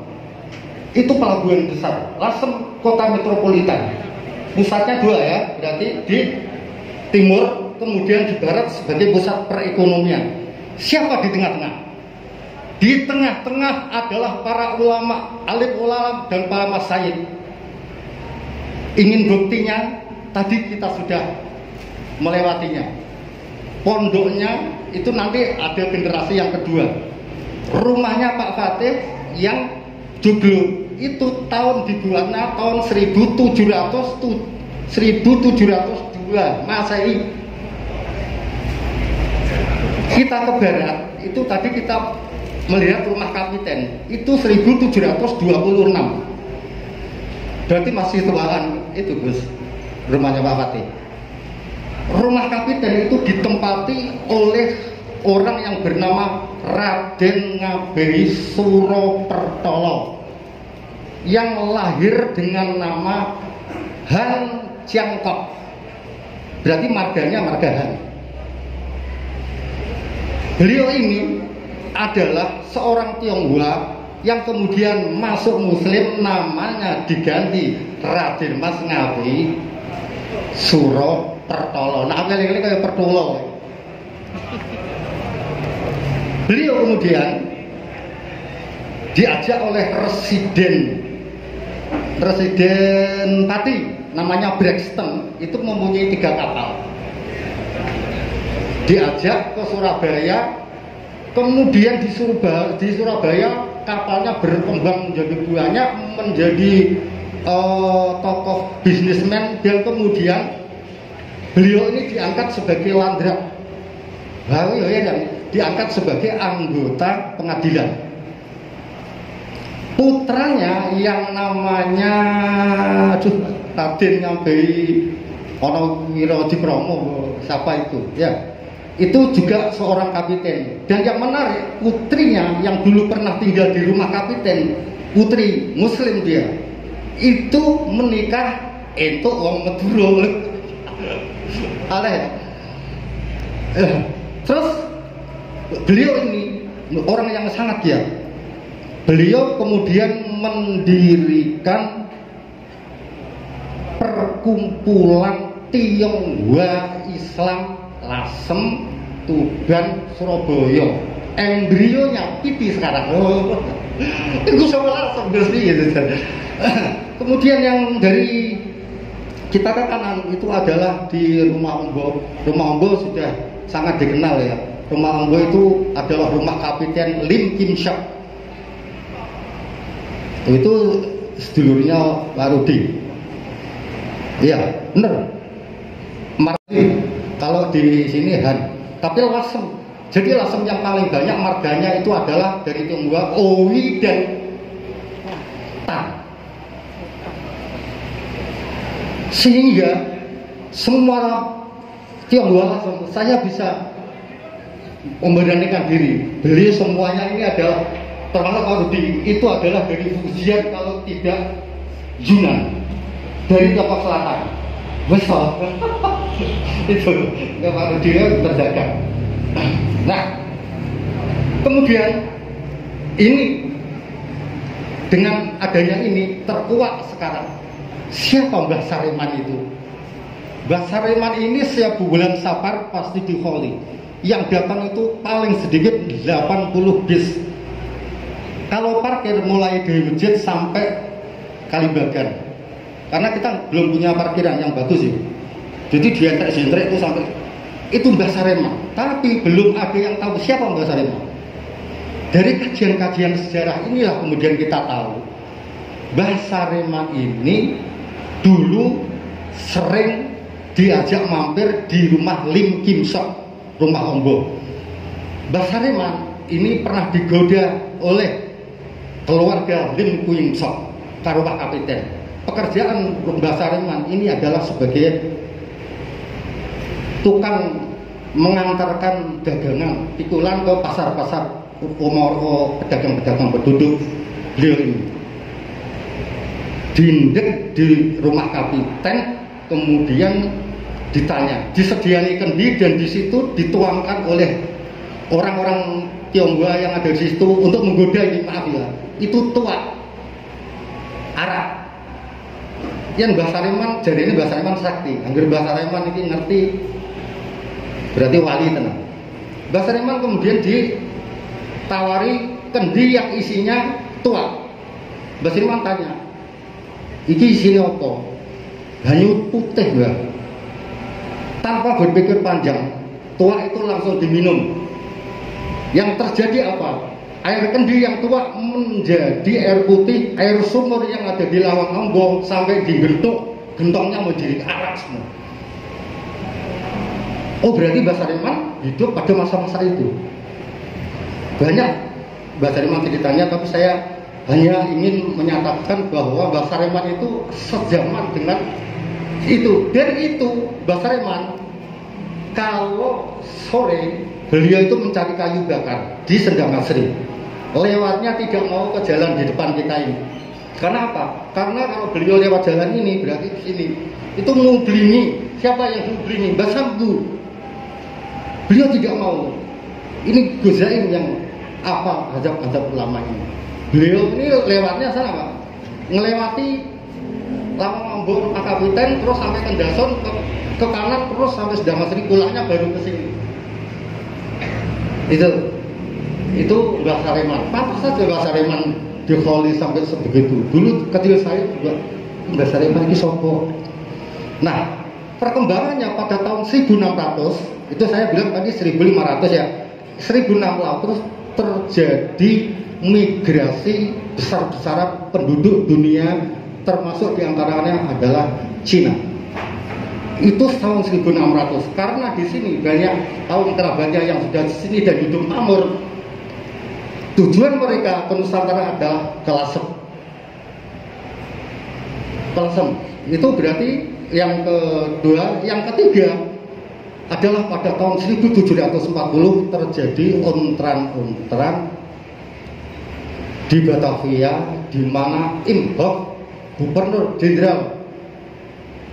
N: Itu pelabuhan besar. Lasem kota metropolitan. Pusatnya 2 ya, berarti di timur, kemudian di barat sebagai pusat perekonomian. Siapa di tengah-tengah? Di tengah-tengah adalah para ulama, alim ulama dan para masyayikh. Ingin buktinya, tadi kita sudah melewatinya. Pondoknya itu nanti ada generasi yang kedua. Rumahnya Pak Fatih yang joglo itu tahun dibuatnya tahun 1722 Masehi. Kita ke barat, itu tadi kita melihat rumah kapiten, itu 1726. Berarti masih tuaan itu Gus, rumahnya Pak Fatih. Rumah kapiten itu ditempati oleh orang yang bernama Raden Ngabei Suropertolo yang lahir dengan nama Han Ciangkok. Berarti marganya marga Han. Beliau ini adalah seorang Tionghoa yang kemudian masuk Muslim, namanya diganti Raden Mas Ngabei Suropertolo. Nah, kali-kali kayak Pertolo. Beliau kemudian diajak oleh Residen Pati, namanya Braxton, itu mempunyai 3 kapal. Diajak ke Surabaya, kemudian di Surabaya kapalnya berkembang menjadi banyak, menjadi tokoh bisnismen, dan kemudian beliau ini diangkat sebagai landrat, diangkat sebagai anggota pengadilan. Putranya yang namanya Raden Ngabei Wirodipromo, siapa itu ya, itu juga seorang kapiten. Dan yang menarik, putrinya yang dulu pernah tinggal di rumah kapiten, putri Muslim dia, itu menikah entuk wong Madura. Aneh. Terus beliau ini orang yang sangat giat. Beliau kemudian mendirikan perkumpulan Tionghoa Islam Lasem, Tuban, Surabaya. Embrionya Piti sekarang. Itu sama Lasem gitu. Kemudian yang dari kita ke kanan itu adalah di Rumah Ombo. Rumah Ombo sudah sangat dikenal ya. Rumah Ombo itu adalah rumah Kapiten Lim Kim Shok. Itu sedulurnya Warudi. Iya, bener. Mardi kalau di sini Han, tapi Lasem. Jadi Lasem yang paling banyak marganya itu adalah dari Tionghoa, Owi dan Tan. Sehingga semua Tionghoa Lasem, saya bisa memberanikan diri, beli semuanya ini adalah, termasuk Warudi, itu adalah dari Fujian kalau tidak Yunan, dari Tiongkok Selatan. Besar. Itu Warudi berdagang. Nah, kemudian ini dengan adanya ini terkuat sekarang. Siapa Mbah Sareman itu? Mbah Sareman ini setiap bulan Safar pasti di Holi. Yang datang itu paling sedikit 80 bis. Kalau parkir mulai dari Masjid sampai Kalimbagan, karena kita belum punya parkiran yang bagus ya. Jadi dientrek-jentrek itu sampai itu Mbah Sareman. Tapi belum ada yang tahu siapa Mbah Sareman. Dari kajian-kajian sejarah inilah kemudian kita tahu Mbah Sareman ini dulu sering diajak mampir di rumah Lim Kim Shok, rumah Ombo. Mbah Sareman ini pernah digoda oleh keluarga Lim Kim Shok karo Pak Kapiten. Pekerjaan Mbah Sareman ini adalah sebagai tukang mengantarkan dagangan pikulan ke pasar-pasar pedagang-pedagang penduduk. Beliau ini dindek di rumah kapiten, kemudian ditanya, disediakan kendi, dan di situ dituangkan oleh orang-orang Tionghoa yang ada di situ untuk menggoda ini, maaf ya, itu tua Arab. Yang Mbah Sareman, jadi ini Mbah Sareman sakti. Angger Mbah Sareman ini ngerti, berarti wali tenang. Mbah Sareman kemudian ditawari kendi yang isinya tua. Mbah Sareman tanya, iki isinya apa? Banyu putih Mbah. Tanpa berpikir panjang, tua itu langsung diminum. Yang terjadi apa? Air kendi yang tua menjadi air putih, air sumur yang ada di Lawang Ombo sampai dibentuk, gentongnya menjadi arak semua. Oh berarti Mbah Sareman hidup pada masa-masa itu. Banyak Mbah Sareman ceritanya, tapi saya hanya ingin menyatakan bahwa Mbah Sareman itu sejaman dengan itu. Dan itu Mbah Sareman kalau sore beliau itu mencari kayu bakar di Sendang Asri. Lewatnya tidak mau ke jalan di depan kita ini. Karena apa? Karena kalau beliau lewat jalan ini berarti di sini itu ngublingi. Siapa yang ngublingi? Mbah Sambu. Beliau tidak mau. Ini Gus Zaim yang apa azab-azab ulama ini. Beliau ini lewatnya sana Pak. Ngelewati Lawang Akapiten terus sampai ke Dason ke kanan terus sampai Sendang Asri, pulangnya baru ke sini. Itu Mbah Sareman. Pantas saja Mbah Sareman dikholi sampai sebegitu. Dulu kecil saya juga Mbah Sareman ini sopo. Nah, perkembangannya pada tahun 1600 itu saya bilang tadi 1500 ya. 1600 terjadi migrasi besar-besaran penduduk dunia, termasuk diantaranya adalah Cina. Itu tahun 1600 karena di sini banyak kaum kerabatnya yang sudah di sini dan hidup makmur. Tujuan mereka ke Nusantara adalah ke Lasem. Itu berarti yang kedua. Yang ketiga adalah pada tahun 1740 terjadi ontran-ontran di Batavia, di mana Im Hof, Gubernur Jenderal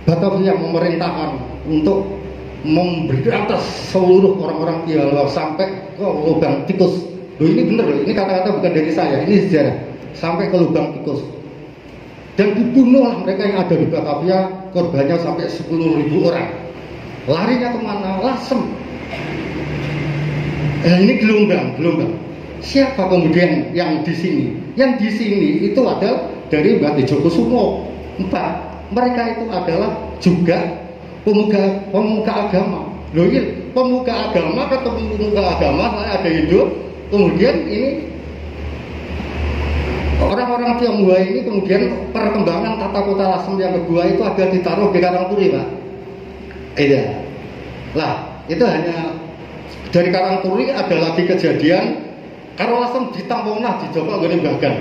N: Batavia memerintahkan untuk memberantas seluruh orang-orang Tionghoa sampai ke lubang tikus. Loh, ini benar loh, ini kata-kata bukan dari saya, ini sejarah. Sampai ke lubang tikus. Dan dibunuhlah mereka yang ada di Batavia, korbannya sampai 10.000 orang. Larinya kemana? Lasem. Ini gelombang. Siapa kemudian yang di sini? Yang di sini itu ada dari Mbah Tejo Kusumo. Mereka itu adalah juga pemuka agama. Loh iya, pemuka agama ketemu pemuka agama, saya ada hidup. Kemudian ini orang-orang Tionghoa ini kemudian perkembangan tata kota Lasem yang kedua itu agak ditaruh di Karangturi, Pak. Iya. Lah, itu hanya dari Karangturi ada lagi kejadian karo Lasem ditampunglah di Joko Gone Bagan.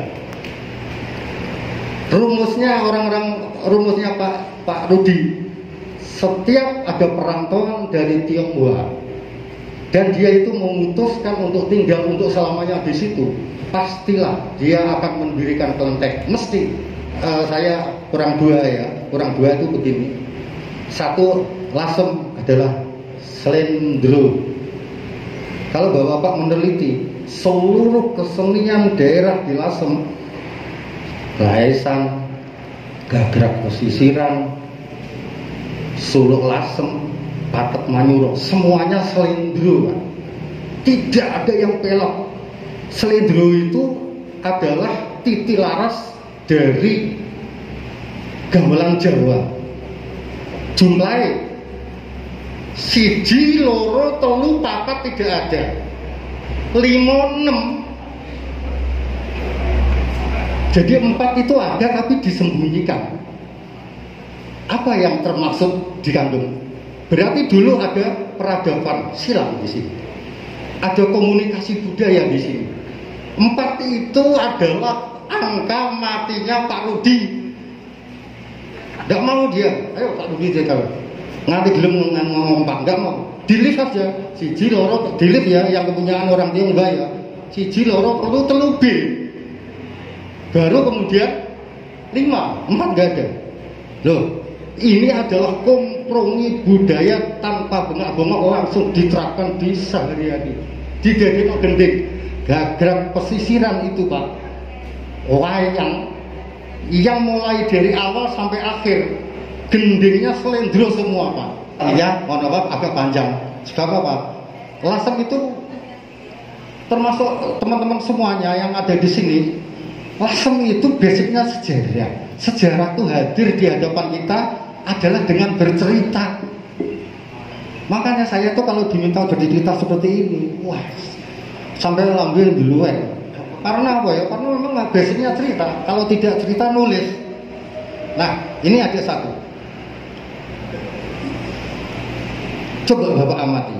N: Rumusnya Pak Rudi. Setiap ada perantauan dari Tionghoa dan dia itu memutuskan untuk tinggal untuk selamanya di situ, pastilah dia akan mendirikan kelenteng. Mesti. Saya kurang dua itu begini. Satu, Lasem adalah Slendro. Kalau Bapak meneliti seluruh kesenian daerah di Lasem, Gaesan, Gagrak Pesisiran, Suluk Lasem, Patet Manyuro, semuanya Slendro. Tidak ada yang pelok. Slendro itu adalah titilaras dari gamelan Jawa. Jumlahnya 1, 2, 3, 4 tidak ada. 5, 6. Jadi 4 itu ada tapi disembunyikan. Apa yang termaksud dikandung? Berarti dulu ada peradaban silam di sini. Ada komunikasi budaya di sini. 4 itu adalah angka matinya Pak Rudi. Tidak mau dia. Ayo Pak Rudi kalau nanti gelem ngomong Pak, nggak mau. Dilip saja. 1, 2, 3 dilip ya, yang kepunyaan orang Tionghoa ya. 1, 2, 3 telubil. Baru kemudian 5, 4 nggak ada. Loh, ini adalah kompromi budaya tanpa bengak-bengok, langsung diterapkan di sehari-hari. Di Dadi Gending, Gagrak Pesisiran itu Pak, wayang yang mulai dari awal sampai akhir, gendingnya Slendro semua Pak. Iya, mohon maaf agak panjang. Sebab apa? Lasem itu termasuk teman-teman semuanya yang ada di sini. Lasem itu basicnya sejarah. Sejarah itu hadir di hadapan kita adalah dengan bercerita. Makanya saya tuh kalau diminta bercerita seperti ini, wah, sampai lambil duluan. Karena apa ya? Karena memang basicnya cerita. Kalau tidak cerita nulis. Nah, ini ada satu. Coba Bapak amati.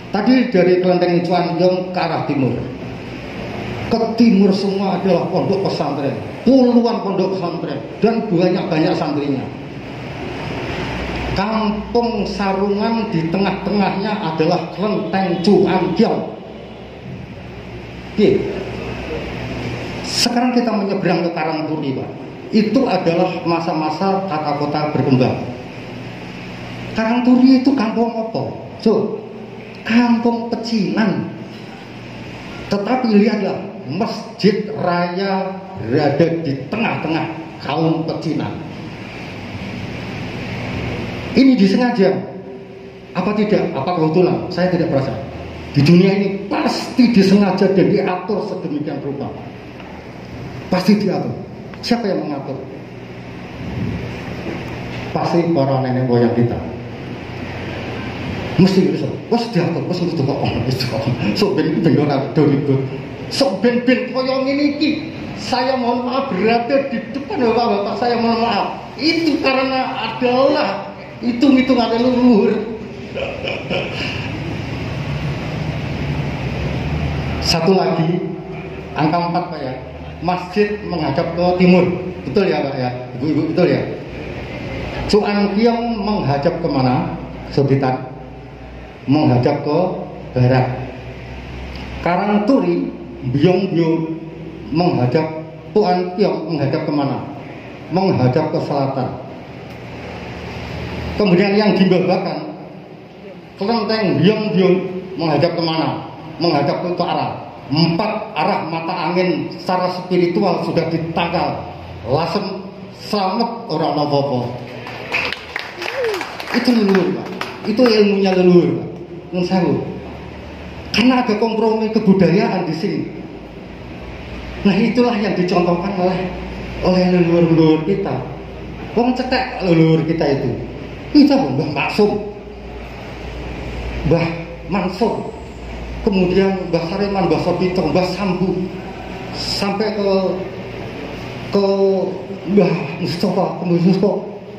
N: Tadi dari Kelenteng Cuangyong ke arah timur. Ke timur semua adalah pondok pesantren, puluhan pondok pesantren dan banyak santrinya. Kampung Sarungan di tengah-tengahnya adalah Kelenteng Cuangyong. Oke. Sekarang kita menyeberang ke Karangturi, Pak. Itu adalah masa-masa tata kota berkembang. Karangturi itu kampung apa? So, kampung pecinan. Tetapi lihatlah, masjid raya berada di tengah-tengah kaum pecinan. Ini disengaja. Apa tidak? Apa kebetulan? Saya tidak merasa. Di dunia ini pasti disengaja dan diatur sedemikian rupa. Pasti diatur. Siapa yang mengatur? Pasti para nenek moyang kita. Mesti bisa. Wes diatur, wes mesti kok. Sok ben ora ribut. Sok ben koyo ngene iki. Saya mohon maaf berada di depan Bapak-bapak, saya mohon maaf. Itu karena adalah hitung-hitungan leluhur. Satu lagi, angka 4 Pak ya. Masjid menghadap ke timur, betul ya Pak ya, Ibu-ibu, betul ya. Cuangyong menghadap kemana? Sobitan menghadap ke barat. Karangturi, Byongbyong menghadap Cuangyong menghadap kemana? Menghadap ke selatan. Kemudian yang di Babakan, Kelenteng Byongbyong menghadap kemana? Menghadap ke utara. 4 arah mata angin secara spiritual sudah ditangkal. Lasem selamat orang nopo. Itu leluhur Pak. Itu ilmunya leluhur Pak. Nunsawu. Karena ada kompromi kebudayaan di sini. Nah itulah yang dicontohkan oleh leluhur kita. Wong cetek leluhur kita itu. Kita Mbah Maksum, Mbah Mansur, kemudian Mbah Sareman, Mbah Sopito, Mbah Sambu, sampai ke Mbah Mustafa, ke Mbah Mustafa,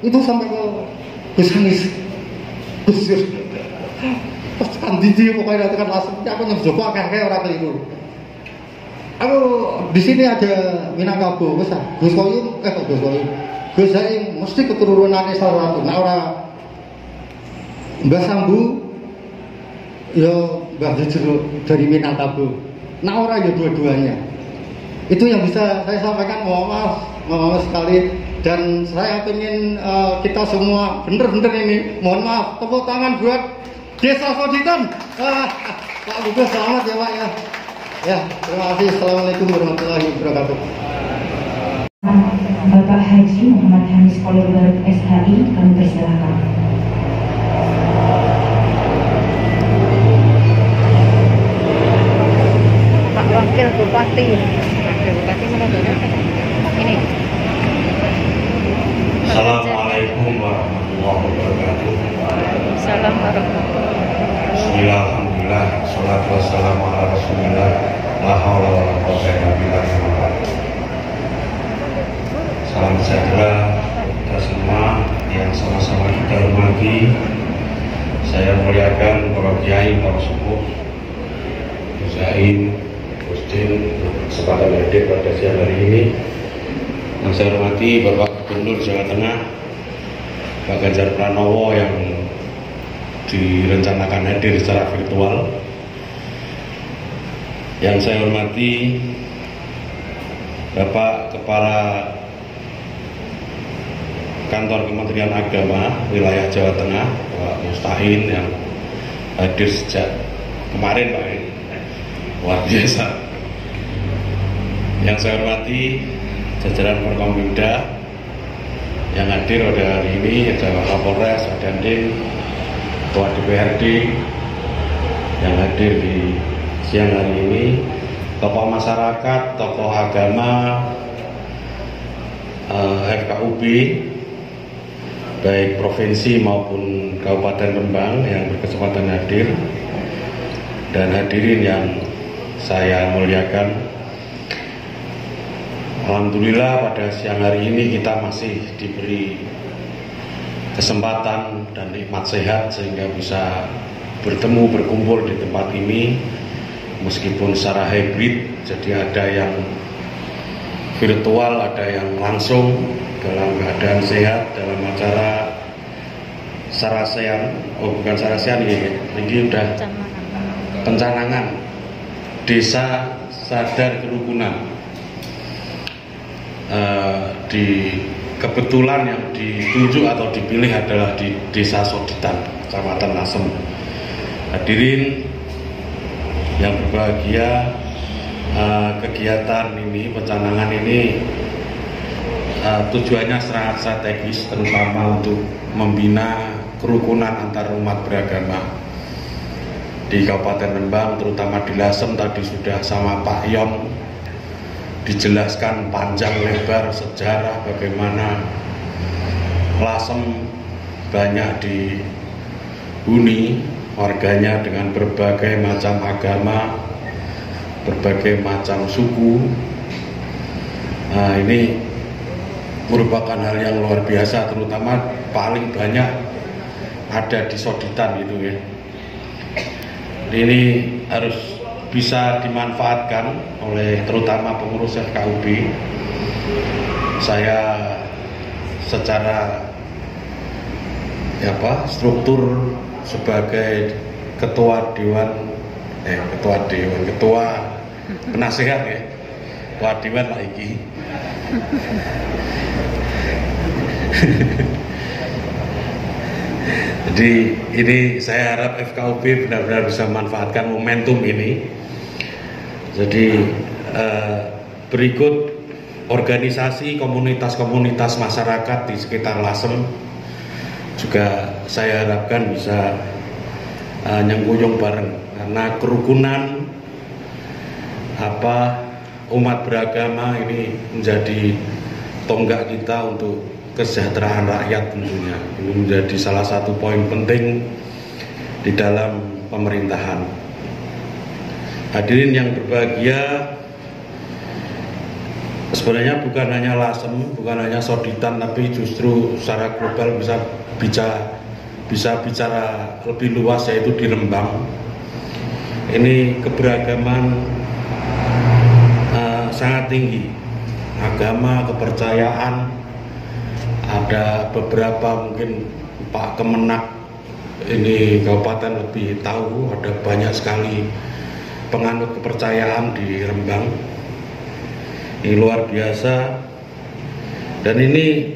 N: itu sampai ke Gusanis, Gusir. Terus kan didi pokoknya tekan langsung. Aku nyoba kayak orang keliru. Aku di sini ada Minangkabau, Gus Koyum, Gus Zaim mesti keturunannya salah satu. Nah orang Mbah Sambu, ya Mbah Jujur dari Minangkabau. Nah orang ya dua-duanya. Itu yang bisa saya sampaikan. Mohon maaf sekali. Dan saya ingin kita semua bener-bener ini. Mohon maaf, tepuk tangan buat Desa Soditan. Pak Bubes selamat ya Pak ya. Ya, terima kasih. Assalamualaikum warahmatullahi wabarakatuh.
H: Bapak Haji Muhammad Hanis Kolombar SHI, kami persilakan.
A: Pak Wakil Bupati. Wakil Bupati mana ada? Ini.
C: Assalamualaikum warahmatullahi wabarakatuh.
A: Salam warahmatullahi wabarakatuh.
C: Bismillahirrahmanirrahim. Sholatu wassalamu ala Rasulillah. La haula wala quwwata illa billah. Salam sejahtera kita semua yang sama-sama kita hormati. Saya muliakan para kiai, para sepuh, Zain, Gustin, kesempatan hadir pada siang hari ini. Yang saya hormati Bapak Gubernur Jawa Tengah, Pak Ganjar Pranowo yang direncanakan hadir secara virtual. Yang saya hormati Bapak Kepala Kantor Kementerian Agama wilayah Jawa Tengah, Pak Mustahin yang hadir sejak kemarin Pak, luar biasa. Yang saya hormati jajaran Forkompimda yang hadir pada hari ini, ada Kapolres, ada Dandim, Ketua DPRD yang hadir di siang hari ini, tokoh masyarakat, tokoh agama, FKUB baik provinsi maupun Kabupaten Rembang yang berkesempatan hadir, dan hadirin yang saya muliakan. Alhamdulillah pada siang hari ini kita masih diberi
O: kesempatan dan nikmat sehat sehingga bisa bertemu berkumpul di tempat ini meskipun secara hybrid, jadi ada yang virtual, ada yang langsung dalam keadaan sehat dalam acara Sarasean, bukan Sarasean ini udah pencanangan Desa Sadar Kerukunan. Kebetulan yang ditunjuk atau dipilih adalah di Desa Soditan, Kecamatan Lasem. Hadirin yang berbahagia, kegiatan ini, pencanangan ini tujuannya sangat strategis, terutama untuk membina kerukunan antar umat beragama di Kabupaten Rembang, terutama di Lasem. Tadi sudah sama Pak Yon dijelaskan panjang lebar sejarah bagaimana Lasem banyak dihuni warganya dengan berbagai macam agama, berbagai macam suku. Nah, ini merupakan hal yang luar biasa, terutama paling banyak ada di Soditan itu ya. Ini harus bisa dimanfaatkan oleh terutama pengurus FKUB. Saya secara struktur sebagai ketua penasehat ya, ketua dewan lah iki. Jadi ini saya harap FKUB benar-benar bisa memanfaatkan momentum ini. Jadi berikut organisasi komunitas-komunitas masyarakat di sekitar Lasem juga saya harapkan bisa nyengkuyung bareng, karena kerukunan umat beragama ini menjadi tonggak kita untuk kesejahteraan rakyat tentunya. Ini menjadi salah satu poin penting di dalam pemerintahan. Hadirin yang berbahagia, sebenarnya bukan hanya Lasem, bukan hanya Soditan, tapi justru secara global bisa bicara lebih luas, yaitu di Rembang. Ini keberagaman sangat tinggi, agama, kepercayaan. Ada beberapa mungkin Pak Kemenak ini kabupaten lebih tahu, ada banyak sekali penganut kepercayaan di Rembang. Ini luar biasa, dan ini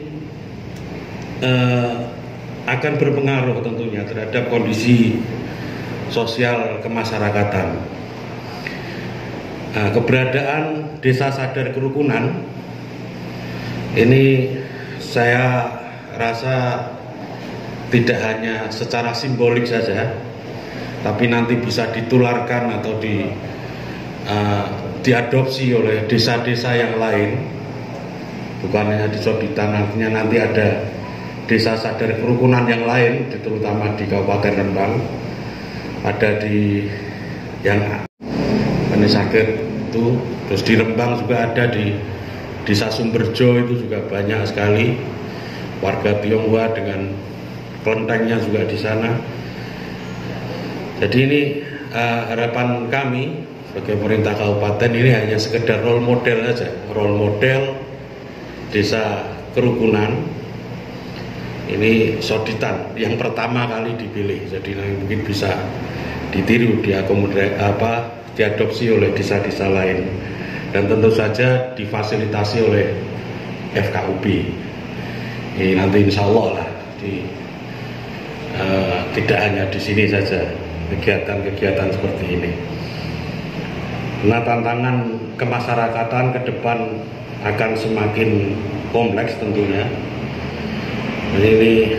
O: akan berpengaruh tentunya terhadap kondisi sosial kemasyarakatan. Keberadaan Desa Sadar Kerukunan ini saya rasa tidak hanya secara simbolik saja, tapi nanti bisa ditularkan atau diadopsi oleh desa-desa yang lain, bukan hanya di Soditan. Artinya nanti ada Desa Sadar Kerukunan yang lain, terutama di Kabupaten Rembang, ada di yang sakit itu, terus di Rembang juga ada di Desa Sumberjo, itu juga banyak sekali warga Tionghoa dengan kelentengnya juga di sana. Jadi ini harapan kami sebagai pemerintah kabupaten, ini hanya sekedar role model saja, role model Desa Kerukunan. Ini Soditan yang pertama kali dipilih, jadi mungkin bisa ditiru, diadopsi oleh desa-desa lain, dan tentu saja difasilitasi oleh FKUB. Ini nanti insya Allah lah tidak hanya di sini saja kegiatan-kegiatan seperti ini. Nah, tantangan kemasyarakatan ke depan akan semakin kompleks tentunya. Ini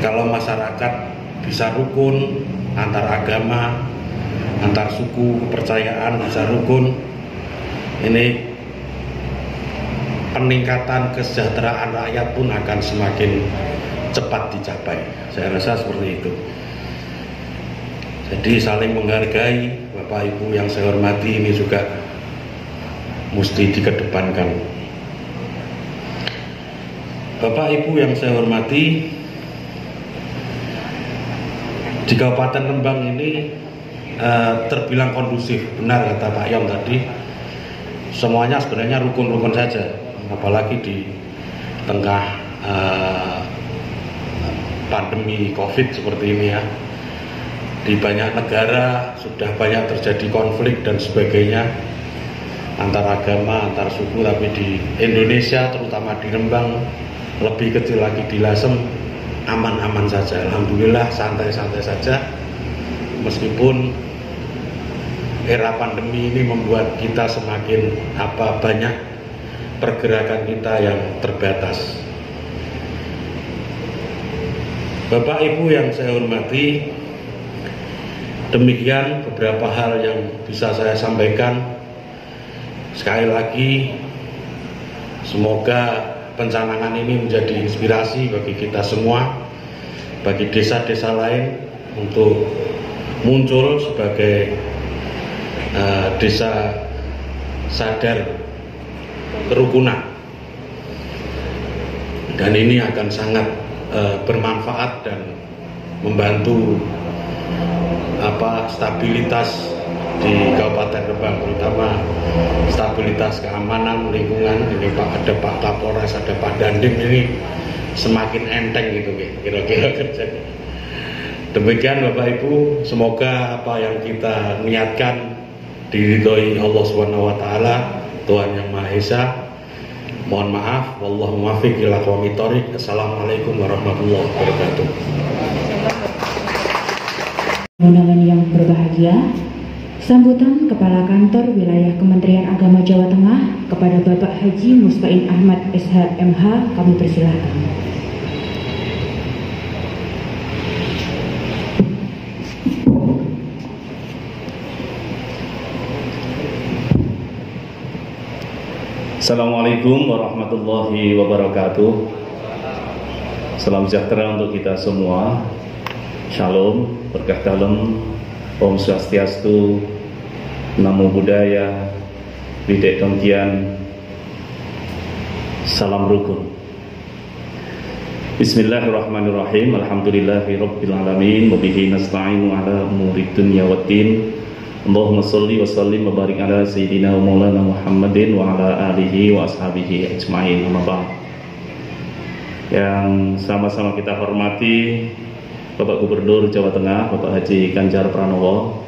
O: kalau masyarakat bisa rukun antar agama, antar suku, kepercayaan bisa rukun, ini peningkatan kesejahteraan rakyat pun akan semakin cepat dicapai. Saya rasa seperti itu. Jadi saling menghargai, Bapak Ibu yang saya hormati, ini juga mesti dikedepankan. Bapak Ibu yang saya hormati, di Kabupaten Rembang ini terbilang kondusif. Benar kata Pak Yon tadi, semuanya sebenarnya rukun-rukun saja, apalagi di tengah pandemi COVID seperti ini ya. Di banyak negara sudah banyak terjadi konflik dan sebagainya antar agama, antar suku, tapi di Indonesia terutama di Rembang, lebih kecil lagi di Lasem, aman-aman saja. Alhamdulillah santai-santai saja, meskipun era pandemi ini membuat kita semakin banyak pergerakan kita yang terbatas. Bapak Ibu yang saya hormati, demikian beberapa hal yang bisa saya sampaikan. Sekali lagi, semoga pencanangan ini menjadi inspirasi bagi kita semua, bagi desa-desa lain untuk muncul sebagai desa sadar kerukunan. Dan ini akan sangat bermanfaat dan membantu stabilitas di Kabupaten Rembang, terutama stabilitas keamanan lingkungan. Ini ada Pak Kapolres, ada Pak Dandim, ini semakin enteng gitu kira-kira kerjanya. Demikian Bapak Ibu, semoga apa yang kita niatkan diridhoi Allah SWT, Tuhan Yang Maha Esa. Mohon maaf, wallahu muwaffiq ila aqwamit thoriq. Assalamualaikum warahmatullahi wabarakatuh.
H: Undangan yang berbahagia, sambutan Kepala Kantor Wilayah Kementerian Agama Jawa Tengah kepada Bapak Haji Mustain Ahmad SH MH, kami persilahkan.
P: Assalamualaikum warahmatullahi wabarakatuh. Salam sejahtera untuk kita semua. Shalom, berkah dalam, Om Swastiastu, Namo Buddhaya, Widek Tongkian, Salam Rukun. Bismillahirrahmanirrahim. Alhamdulillahi Rabbil Alamin. Wabihi nasta'inu ala umuri dunya waddin. Allahumma salli wa sallim wa barik ala Sayyidina wa Maulana Muhammadin wa ala alihi wa ashabihi ajma'in. Amma ba'd. Yang sama-sama kita hormati Bapak Gubernur Jawa Tengah, Bapak Haji Ganjar Pranowo.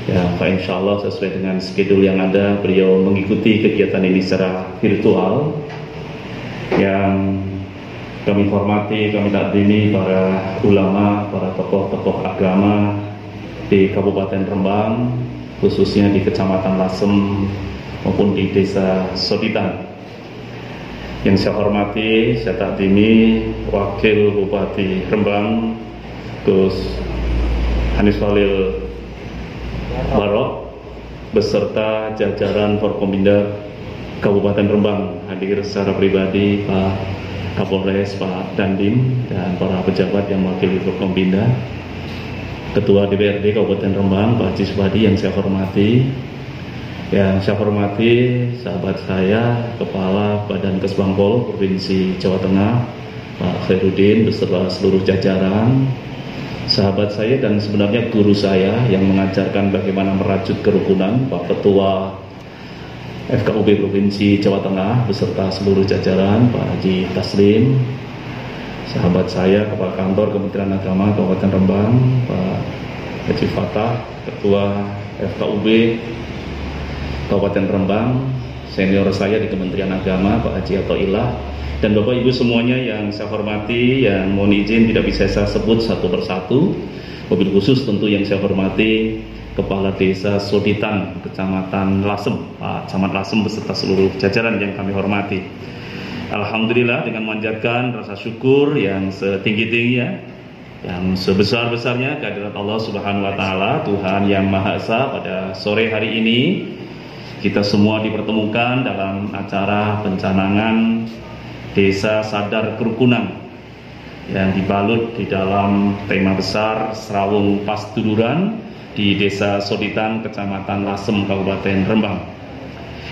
P: Ya, Pak, insya Allah sesuai dengan schedule yang ada, beliau mengikuti kegiatan ini secara virtual. Yang kami hormati, kami takdimi para ulama, para tokoh-tokoh agama di Kabupaten Rembang, khususnya di Kecamatan Lasem maupun di Desa Soditan. Yang saya hormati, saya takdimi Wakil Bupati Rembang, Gus Hanis Walil Barok, beserta jajaran Forkominda Kabupaten Rembang. Hadir secara pribadi Pak Kapolres, Pak Dandim, dan para pejabat yang mewakili Forkominda. Ketua DPRD Kabupaten Rembang, Pak Haji Subadi yang saya hormati. Yang saya hormati sahabat saya, Kepala Badan Kesbangpol Provinsi Jawa Tengah, Pak Khairuddin, beserta seluruh jajaran. Sahabat saya dan sebenarnya guru saya yang mengajarkan bagaimana merajut kerukunan, Pak Ketua FKUB Provinsi Jawa Tengah beserta seluruh jajaran, Pak Haji Taslim. Sahabat saya, Kepala Kantor Kementerian Agama Kabupaten Rembang, Pak Haji Fatah, Ketua FKUB Kabupaten Rembang, senior saya di Kementerian Agama, Pak Haji Atoilah, dan Bapak Ibu semuanya yang saya hormati, yang mohon izin tidak bisa saya sebut satu persatu. Wabil khusus tentu yang saya hormati Kepala Desa Soditan, Kecamatan Lasem, Pak Camat Lasem beserta seluruh jajaran yang kami hormati. Alhamdulillah, dengan memanjatkan rasa syukur yang setinggi-tingginya, yang sebesar-besarnya kehadirat Allah Subhanahu wa Ta'ala, Tuhan yang Maha Esa, pada sore hari ini kita semua dipertemukan dalam acara pencanangan Desa Sadar Kerukunan yang dibalut di dalam tema besar Serawung Pasduluran di Desa Soditan, Kecamatan Lasem, Kabupaten Rembang.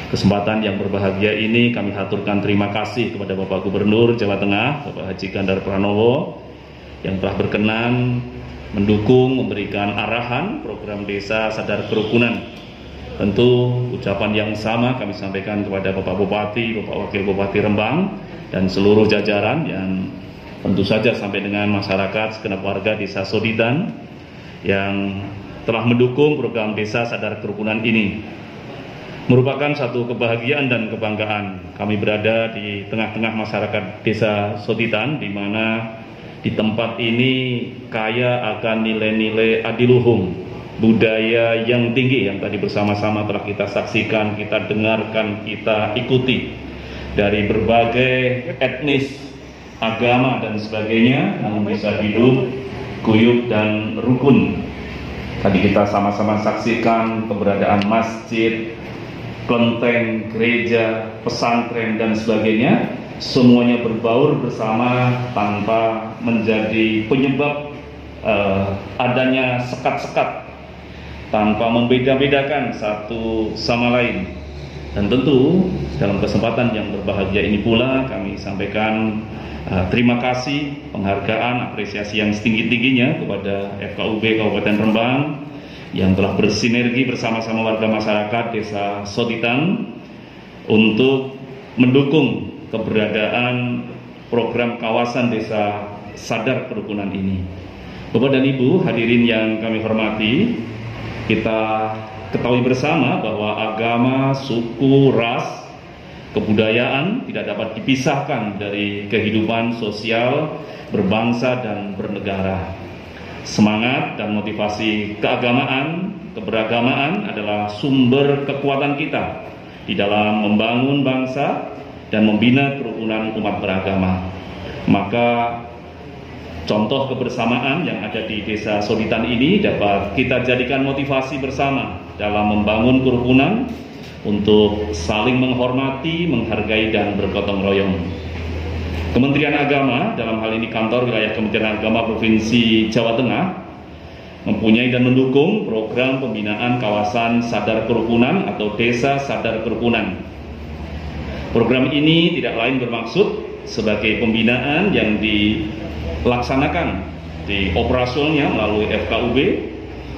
P: kesempatan yang berbahagia ini kami haturkan terima kasih kepada Bapak Gubernur Jawa Tengah, Bapak Haji Ganjar Pranowo, yang telah berkenan mendukung, memberikan arahan program Desa Sadar Kerukunan. Tentu ucapan yang sama kami sampaikan kepada Bapak Bupati, Bapak Wakil Bupati Rembang, dan seluruh jajaran yang tentu saja sampai dengan masyarakat segenap warga Desa Soditan yang telah mendukung program Desa Sadar Kerukunan ini. Merupakan satu kebahagiaan dan kebanggaan kami berada di tengah-tengah masyarakat Desa Soditan, di mana di tempat ini kaya akan nilai-nilai adiluhung, budaya yang tinggi yang tadi bersama-sama telah kita saksikan, kita dengarkan, kita ikuti dari berbagai etnis, agama dan sebagainya, namun bisa hidup guyup dan rukun. Tadi kita sama-sama saksikan keberadaan masjid, kelenteng, gereja, pesantren dan sebagainya, semuanya berbaur bersama tanpa menjadi penyebab adanya sekat-sekat, tanpa membeda-bedakan satu sama lain. Dan tentu dalam kesempatan yang berbahagia ini pula kami sampaikan terima kasih, penghargaan, apresiasi yang setinggi-tingginya kepada FKUB Kabupaten Rembang yang telah bersinergi bersama-sama warga masyarakat Desa Soditan untuk mendukung keberadaan program kawasan Desa Sadar Kerukunan ini. Bapak dan Ibu hadirin yang kami hormati, kita ketahui bersama bahwa agama, suku, ras, kebudayaan tidak dapat dipisahkan dari kehidupan sosial, berbangsa dan bernegara. Semangat dan motivasi keagamaan, keberagamaan adalah sumber kekuatan kita di dalam membangun bangsa dan membina kerukunan umat beragama. Maka contoh kebersamaan yang ada di Desa Soditan ini dapat kita jadikan motivasi bersama dalam membangun kerukunan untuk saling menghormati, menghargai dan bergotong royong. Kementerian Agama, dalam hal ini kantor wilayah Kementerian Agama Provinsi Jawa Tengah, mempunyai dan mendukung program pembinaan kawasan sadar kerukunan atau Desa Sadar Kerukunan. Program ini tidak lain bermaksud sebagai pembinaan yang dilaksanakan di operasionalnya melalui FKUB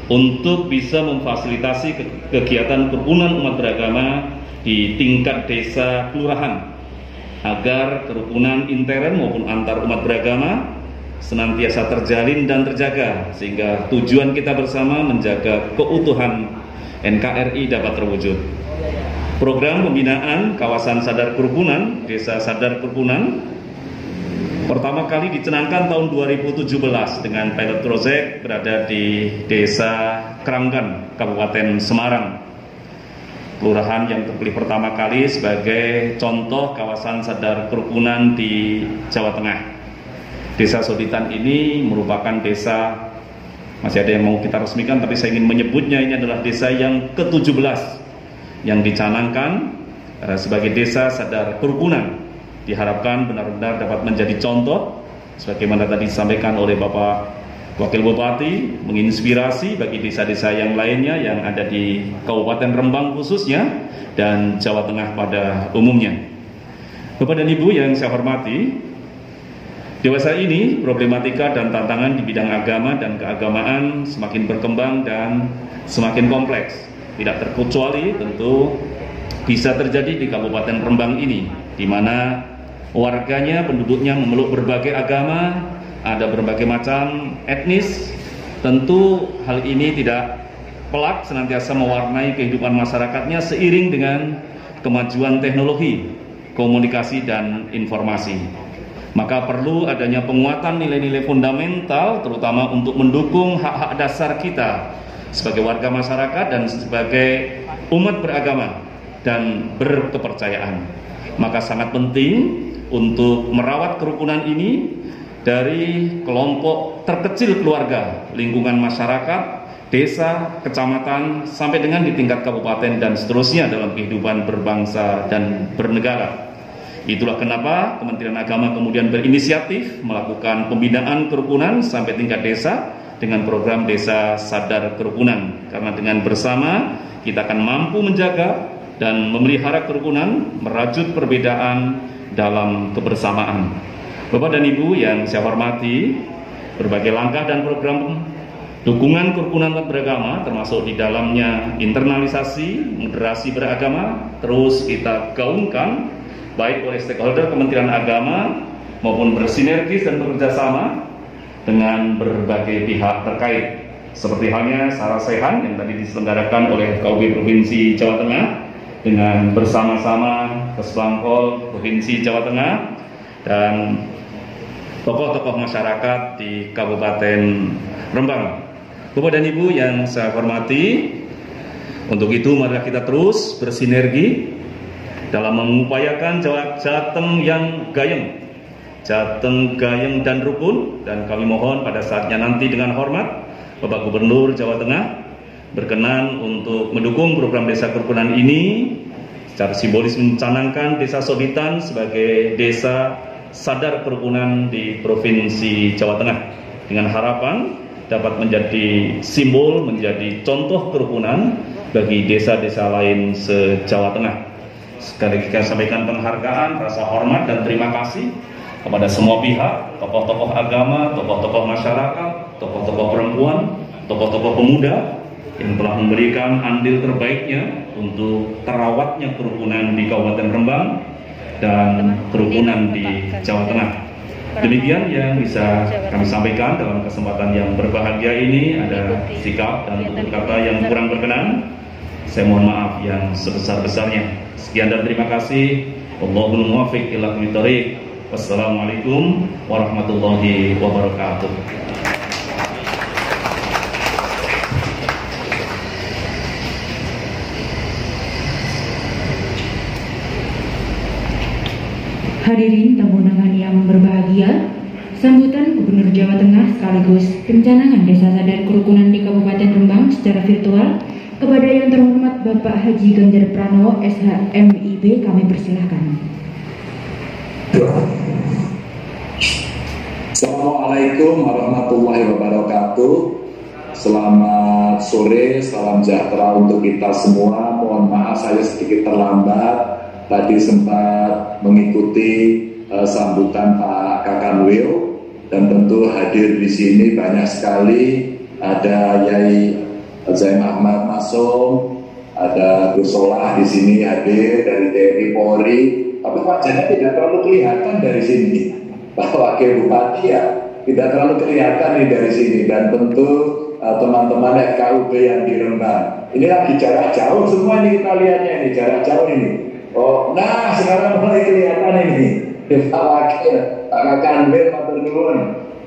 P: untuk bisa memfasilitasi kegiatan kerukunan umat beragama di tingkat desa kelurahan, agar kerukunan intern maupun antar umat beragama senantiasa terjalin dan terjaga, sehingga tujuan kita bersama menjaga keutuhan NKRI dapat terwujud. Program pembinaan kawasan sadar kerukunan, Desa Sadar Kerukunan, pertama kali dicanangkan tahun 2017 dengan pilot project berada di Desa Keranggan, Kabupaten Semarang, kelurahan yang terpilih pertama kali sebagai contoh kawasan sadar kerukunan di Jawa Tengah. Desa Soditan ini merupakan desa, masih ada yang mau kita resmikan, tapi saya ingin menyebutnya ini adalah desa yang ke-17 yang dicanangkan sebagai Desa Sadar Kerukunan. Diharapkan benar-benar dapat menjadi contoh, sebagaimana tadi disampaikan oleh Bapak Wakil Bupati, menginspirasi bagi desa-desa yang lainnya yang ada di Kabupaten Rembang khususnya dan Jawa Tengah pada umumnya. Bapak dan Ibu yang saya hormati, dewasa ini problematika dan tantangan di bidang agama dan keagamaan semakin berkembang dan semakin kompleks. Tidak terkecuali tentu bisa terjadi di Kabupaten Rembang ini, di mana warganya, penduduknya memeluk berbagai agama, ada berbagai macam etnis. Tentu hal ini tidak pelak senantiasa mewarnai kehidupan masyarakatnya seiring dengan kemajuan teknologi, komunikasi dan informasi. Maka perlu adanya penguatan nilai-nilai fundamental, terutama untuk mendukung hak-hak dasar kita sebagai warga masyarakat dan sebagai umat beragama dan berkepercayaan. Maka sangat penting untuk merawat kerukunan ini dari kelompok terkecil keluarga, lingkungan masyarakat, desa, kecamatan, sampai dengan di tingkat kabupaten dan seterusnya dalam kehidupan berbangsa dan bernegara. Itulah kenapa Kementerian Agama kemudian berinisiatif melakukan pembinaan kerukunan sampai tingkat desa dengan program Desa Sadar Kerukunan. Karena dengan bersama kita akan mampu menjaga, dan memelihara kerukunan, merajut perbedaan dalam kebersamaan. Bapak dan Ibu yang saya hormati, berbagai langkah dan program dukungan kerukunan umat beragama, termasuk di dalamnya internalisasi, moderasi beragama, terus kita gaungkan, baik oleh stakeholder Kementerian Agama, maupun bersinergis dan bekerjasama dengan berbagai pihak terkait. Seperti halnya Sarasehan yang tadi diselenggarakan oleh KUB Provinsi Jawa Tengah, dengan bersama-sama Kesbangpol Provinsi Jawa Tengah dan tokoh-tokoh masyarakat di Kabupaten Rembang. Bapak dan Ibu yang saya hormati, untuk itu mari kita terus bersinergi dalam mengupayakan Jateng yang gayeng, Jateng gayeng dan rukun, dan kami mohon pada saatnya nanti dengan hormat Bapak Gubernur Jawa Tengah berkenan untuk mendukung program desa kerukunan ini, secara simbolis mencanangkan Desa Soditan sebagai desa sadar kerukunan di Provinsi Jawa Tengah, dengan harapan dapat menjadi simbol, menjadi contoh kerukunan bagi desa-desa lain se-Jawa Tengah. Sekali lagi saya sampaikan penghargaan, rasa hormat dan terima kasih kepada semua pihak, tokoh-tokoh agama, tokoh-tokoh masyarakat, tokoh-tokoh perempuan, tokoh-tokoh pemuda yang telah memberikan andil terbaiknya untuk terawatnya kerukunan di Kabupaten Rembang dan kerukunan di Jawa Tengah. Demikian yang bisa kami sampaikan dalam kesempatan yang berbahagia ini. Ada sikap dan tutur kata yang kurang berkenan, saya mohon maaf yang sebesar-besarnya. Sekian dan terima kasih. Wallahul muwaffiq ila aqwamit thoriq. Wassalamualaikum warahmatullahi wabarakatuh.
H: Hadirin tamu undangan yang berbahagia, sambutan Gubernur Jawa Tengah sekaligus pencanangan Desa Sadar Kerukunan di Kabupaten Rembang secara virtual kepada yang terhormat Bapak Haji Ganjar Pranowo SHMIB, kami persilahkan.
Q: Assalamualaikum warahmatullahi wabarakatuh. Selamat sore, salam sejahtera untuk kita semua. Mohon maaf saya sedikit terlambat. Tadi sempat mengikuti sambutan Pak Kakanwil, dan tentu hadir di sini banyak sekali. Ada Yai Zaim Ahmad Masum, ada Gus Solah di sini hadir dari TNI Polri. Tapi wajahnya tidak terlalu kelihatan dari sini. Pak Wakil Bupati ya tidak terlalu kelihatan nih dari sini, dan tentu teman-teman FKUB yang di Rembang. Ini lagi jarak jauh semua ini, kita lihatnya ini jarak jauh ini. Oh, nah sekarang mulai kelihatan ini Pak Wakil, Pak Kakanwil, matur nuwun,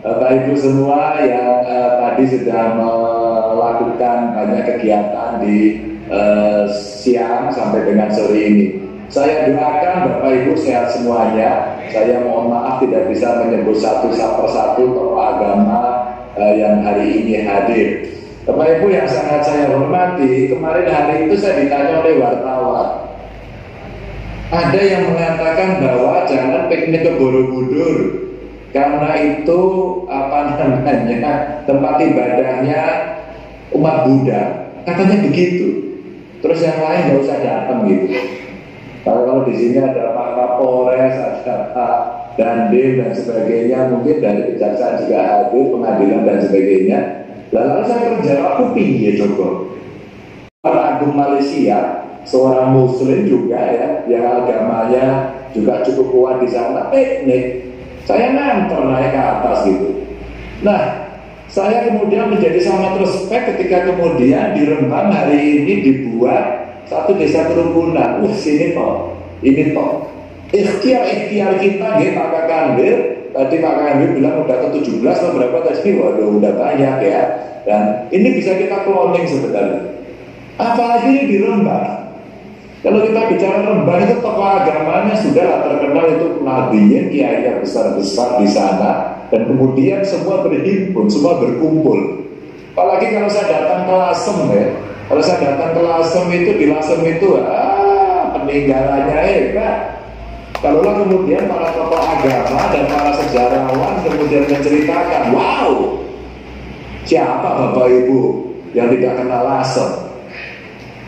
Q: Bapak Ibu semua yang tadi sudah melakukan banyak kegiatan di siang sampai dengan sore ini. Saya doakan Bapak Ibu sehat semuanya. Saya mohon maaf tidak bisa menyebut satu persatu tokoh agama yang hari ini hadir. Bapak Ibu yang sangat saya hormati, kemarin hari itu saya ditanya oleh wartawan. Ada yang mengatakan bahwa jangan piknik ke Borobudur karena itu tempat ibadahnya umat Buddha, katanya begitu. Terus yang lain nggak usah datang gitu. Kalau di sini ada Pak Kapolres, ada Pak Dandim dan sebagainya, mungkin dari kejaksaan juga hadir, pengadilan dan sebagainya. Lalu saya menjawab, aku piye coba? Pak Agung Malaysia, seorang Muslim juga ya, yang agamanya juga cukup kuat di sana, piknik. Saya ngantor naik ke atas gitu. Nah, saya kemudian menjadi sangat respect ketika kemudian di Rembang hari ini dibuat satu desa kerukunan. Sini toh, ini toh. Ikhtiar kita, ya Pak Kakanwil. Tadi Pak Kakanwil bilang udah ke 17 atau berapa tadi? Waduh, udah banyak ya. Dan ini bisa kita cloning sebenarnya. Apalagi ini di Rembang. Kalau kita bicara Rembang itu tokoh agamanya sudah terkenal, itu nabiyin, kiai yang besar-besar di sana, dan kemudian semua berhimpun, semua berkumpul. Apalagi kalau saya datang ke Lasem ya, kalau saya datang ke Lasem itu, di Lasem itu peninggalannya hebat. Kalaulah kemudian para tokoh agama dan para sejarawan kemudian menceritakan, wow, siapa Bapak Ibu yang tidak kenal Lasem?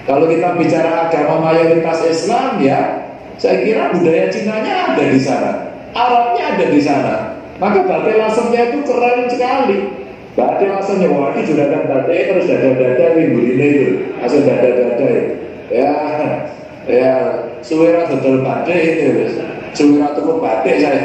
Q: Kalau kita bicara agama mayoritas Islam, ya saya kira budaya Cinanya ada di sana, Arabnya ada di sana. Maka batik lasemnya itu keren sekali. Batik lasemnya, wah ini juragan batik terus dada-dada minggu ini itu, langsung dada-dada ya suwira betul batik itu, suwira tuku batik saya.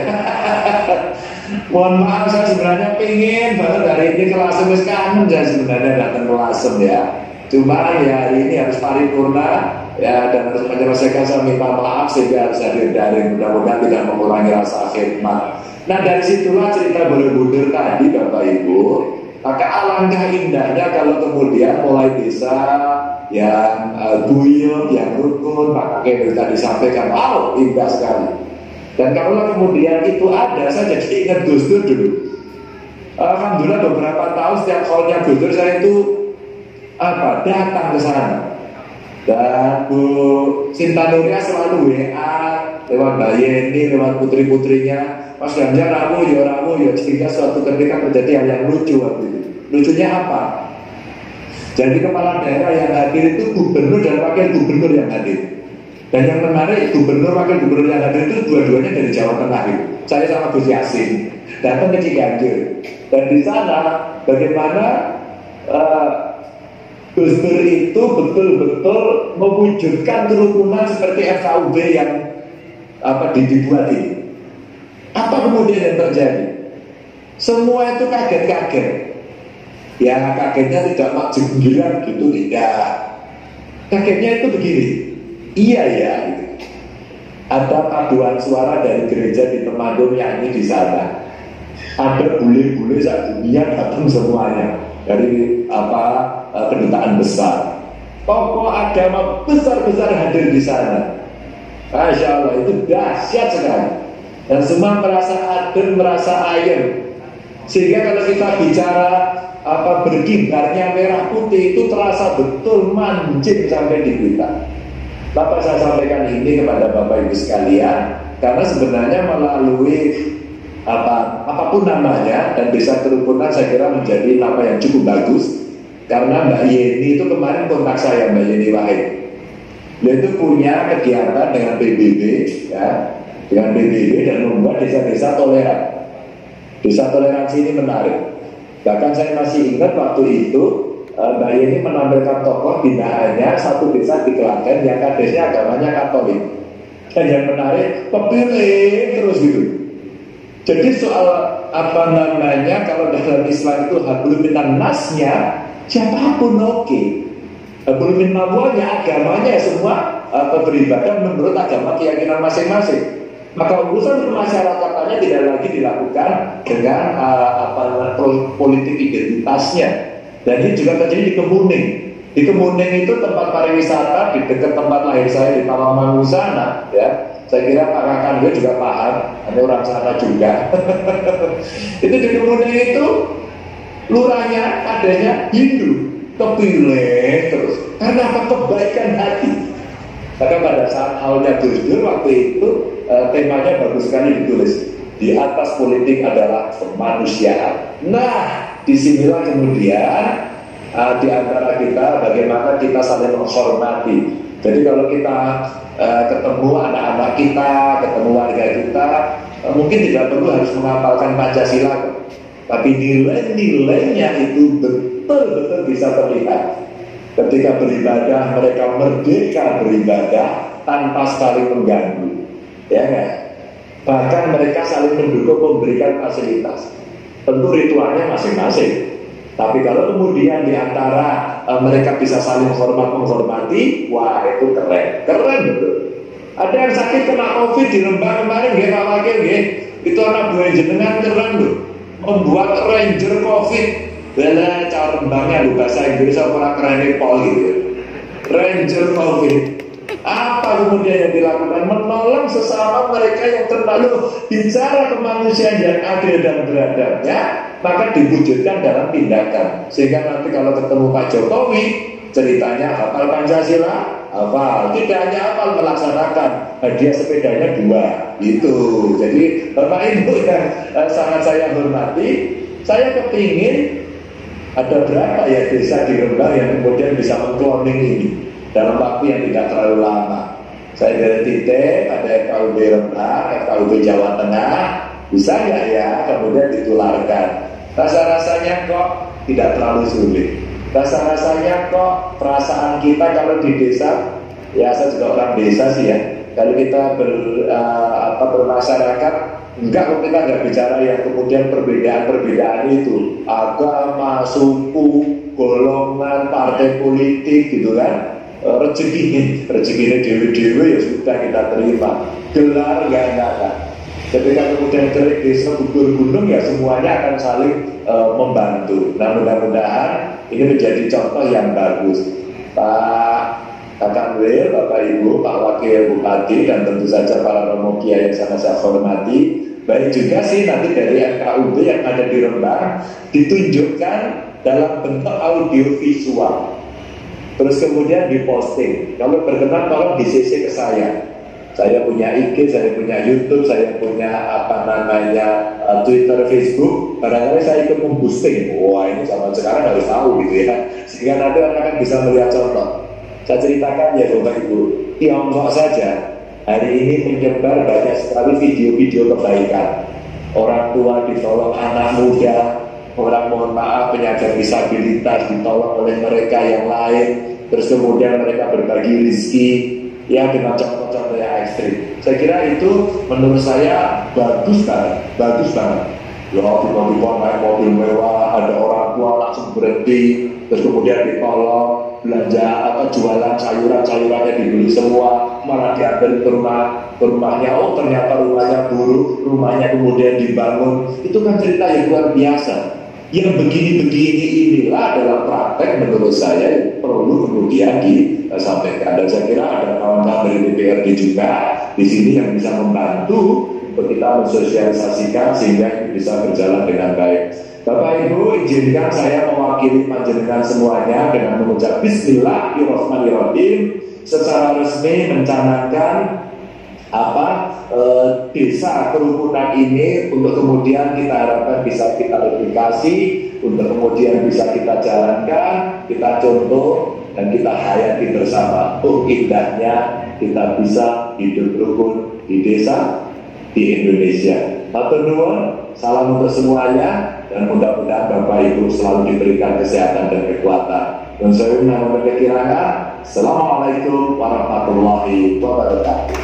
Q: Mohon maaf, saya sebenarnya pingin banget hari ini ke Lasem, kangen saya sebenarnya datang ke Lasem ya. Cuma ya hari ini harus paripurna ya, dan harus menyelesaikan, saya minta maaf sehingga harus hadir daring, mudah-mudahan tidak mengurangi rasa khidmat. Nah dari situlah cerita Borobudur tadi Bapak Ibu. Maka alangkah indahnya kalau kemudian mulai bisa yang guyup, yang rukun, maka kayak tadi disampaikan, wow indah sekali. Dan kalau kemudian itu ada, saya jadi ingat Gus Dur dulu. Alhamdulillah beberapa tahun setiap call-nya Gus Dur saya itu datang ke sana. Dan Bu Sinta Nuria selalu WA lewat Mbak Yeni, lewat putri-putrinya, Mas Ganjar ramu ya, sehingga suatu ketika terjadi hal yang lucu waktu itu. Lucunya apa? Jadi kepala daerah yang hadir itu gubernur dan wakil gubernur yang hadir. Dan yang menarik, gubernur wakil gubernur yang hadir itu dua-duanya dari Jawa Tengah itu. Saya sama Gus Yasin datang ke Ciganjur. Dan di sana bagaimana Gus Dur itu betul-betul mewujudkan kerukunan seperti FKUB yang dibuat ini. Apa kemudian yang terjadi? Semua itu kaget-kaget. Ya kagetnya tidak makjub gembira gitu, tidak. Kagetnya itu begini. Iya ya, ada paduan suara dari gereja di Temanggung nyanyi di sana. Ada bule-bule dunia datang semuanya dari kedutaan besar. Tokoh agama besar-besar hadir di sana. Masya Allah, itu dahsyat sekali. Dan semua merasa adem, merasa ayem. Sehingga kalau kita bicara berkibarnya merah putih itu terasa betul manjing sampai di kita. Bapak saya sampaikan ini kepada Bapak Ibu sekalian karena sebenarnya melalui apapun namanya dan desa kerukunan saya kira menjadi nama yang cukup bagus karena Mbak Yeni itu kemarin kontak saya, Mbak Yeni Wahid. Dia itu punya kegiatan dengan PBB ya, dengan PBB dan membuat desa-desa toleran. Desa toleransi ini menarik. Bahkan saya masih ingat waktu itu Mbak Yeni menampilkan tokoh binaannya satu desa di Klaten yang kadesnya agamanya Katolik. Dan yang menarik, kepilih terus gitu. Jadi soal kalau dalam Islam itu hablum minan nasnya, siapapun oke. Hablum minan nawanya agamanya semua beribadah menurut agama keyakinan masing-masing. Maka urusan pemasyarakatannya tidak lagi dilakukan dengan politik identitasnya. Dan ini juga terjadi di Kemuning. Di Kemuning itu tempat pariwisata di dekat tempat lahir saya di Tawamangu sana, ya. Saya kira Pak Kakan gue juga paham, ada orang sana juga. Itu di Kemuning itu lurahnya, adanya Hindu, kepilih terus. Karena apa? Kebaikan hati. Maka pada saat haulnya Gus Dur waktu itu temanya bagus sekali ditulis. Di atas politik adalah kemanusiaan. Nah, disinilah kemudian di antara kita bagaimana kita saling menghormati. Jadi kalau kita ketemu anak-anak kita, ketemu warga kita, mungkin tidak perlu harus menghafalkan Pancasila, tapi nilai-nilainya itu betul-betul bisa terlihat. Ketika beribadah, mereka merdeka beribadah tanpa saling mengganggu, ya kan? Bahkan mereka saling mendukung, memberikan fasilitas. Tentu ritualnya masing-masing. Tapi kalau kemudian di antara mereka bisa saling menghormati, wah itu keren betul. Ada yang sakit kena COVID di Rembang kemarin, Pak Wakil, itu anak buah jenengan keren loh, membuat ranger COVID. Bela cara Rembangnya bahasa Inggris orang keren pol gitu. Ranger COVID. Apa kemudian yang dilakukan? Menolong sesama mereka yang terlalu bicara kemanusiaan yang adil dan beradab, ya, maka diwujudkan dalam tindakan. Sehingga nanti kalau ketemu Pak Jokowi, ceritanya hafal Pancasila, hafal. Tidak hanya hafal, melaksanakan. Hadiah sepedanya 2, itu. Jadi Bapak Ibu yang sangat saya hormati, saya kepingin ada berapa ya desa di Rembang yang kemudian bisa mengkloning ini. dalam waktu yang tidak terlalu lama. Saya dari titik pada FKUB Rembang, FKUB Jawa Tengah, bisa nggak ya kemudian ditularkan? Rasa-rasanya kok tidak terlalu sulit. Rasa-rasanya kok perasaan kita kalau di desa, ya saya juga orang desa sih ya, kalau kita bermasyarakat, enggak kok kita nggak bicara yang kemudian perbedaan-perbedaan itu, agama, suku, golongan, partai politik gitu kan. Rezekinya dewe-dewe ya sudah kita terima. Gelar enggak. Ketika kemudian ke desa gugur gunung ya semuanya akan saling membantu. Nah mudah-mudahan ini menjadi contoh yang bagus. Pak Kakang Wil, Bapak Ibu, Pak Wakil Bupati dan tentu saja para romo kiai yang sangat saya hormati. Baik juga sih nanti dari FKUB yang ada di Rembang ditunjukkan dalam bentuk audio visual. Terus kemudian diposting. Kalau berkenan tolong di-CC ke saya. Saya punya IG, saya punya YouTube, saya punya Twitter, Facebook. Barangkali saya ikut memboosting. Wah ini zaman sekarang harus tahu gitu ya. Sehingga nanti orang akan bisa melihat contoh. Saya ceritakan ya Bapak Ibu, Tiongkok saja hari ini menyebar banyak sekali video-video kebaikan. Orang tua ditolong anak muda, orang mohon maaf penyandang disabilitas ditolong oleh mereka yang lain, terus kemudian mereka berbagi rezeki ya dengan contoh-contoh yang ekstrim. Saya kira itu menurut saya bagus banget. Ya tiba-tiba naik mobil mewah, ada orang tua langsung berhenti, terus kemudian ditolong belanja atau jualan sayurannya dibeli semua, malah diambil ke rumahnya. Oh ternyata rumahnya buruk, rumahnya kemudian dibangun. Itu kan cerita yang luar biasa. Yang begini-begini inilah dalam praktek menurut saya perlu kemudian disampaikan. Dan saya kira ada kawan-kawan dari DPRD juga di sini yang bisa membantu untuk kita mensosialisasikan sehingga ini bisa berjalan dengan baik. Bapak Ibu, izinkan saya mewakili panjenengan semuanya dengan mengucap Bismillahirrahmanirrahim secara resmi mencanangkan desa kerukunan ini untuk kemudian kita harapkan bisa kita replikasi, untuk kemudian bisa kita jalankan, kita contoh dan kita hayati bersama. Indahnya kita bisa hidup rukun di desa di Indonesia. Matur nuwun, salam untuk semuanya dan mudah-mudahan Bapak Ibu selalu diberikan kesehatan dan kekuatan. Dan saya menambah kekirangan. Assalamualaikum warahmatullahi wabarakatuh.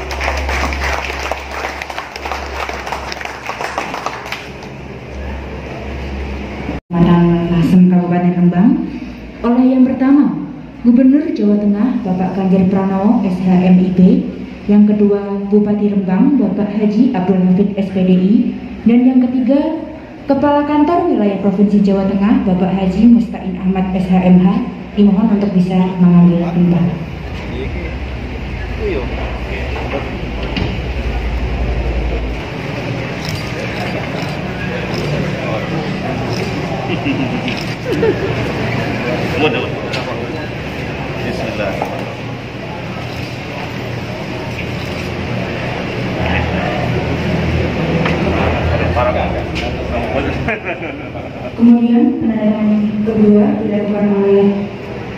H: Lasem Kabupaten Rembang oleh yang pertama Gubernur Jawa Tengah Bapak Ganjar Pranowo SHMIP, yang kedua Bupati Rembang Bapak Haji Abdul Hafid SPDI, dan yang ketiga Kepala Kantor Wilayah Provinsi Jawa Tengah Bapak Haji Mustain Ahmad SHMH. Dimohon untuk bisa mengambil tempat.
P: Bismillah.
H: Kemudian penandatangan kedua dilakukan oleh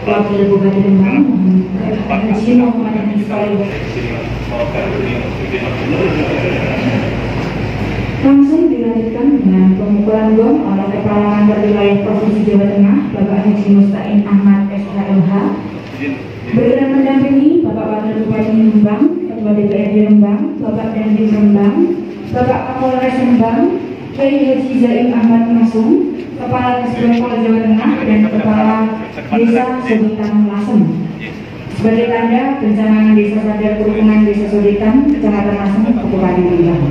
H: Wakil Bupati Rembang Haji Muhammad Ismail. Langsung dilanjutkan dengan pemukulan gong oleh Kepala Kantor Wilayah Provinsi Jawa Tengah Bapak Haji Mustain Ahmad SHMH. Berkenan mendampingi Bapak Wakil Bupati Rembang, Ketua DPRD Rembang, Bapak Dandim Rembang, Bapak Kapolres Rembang, Kiai Haji Zaim Ahmad Masum, Kepala Kesbangpol Jawa Tengah dan Kepala Desa Sodetan Lasem. Sebagai tanda perencanaan Desa Sadar Kerukunan Desa Sodetan, Kecamatan Lasem, Kabupaten Rembang.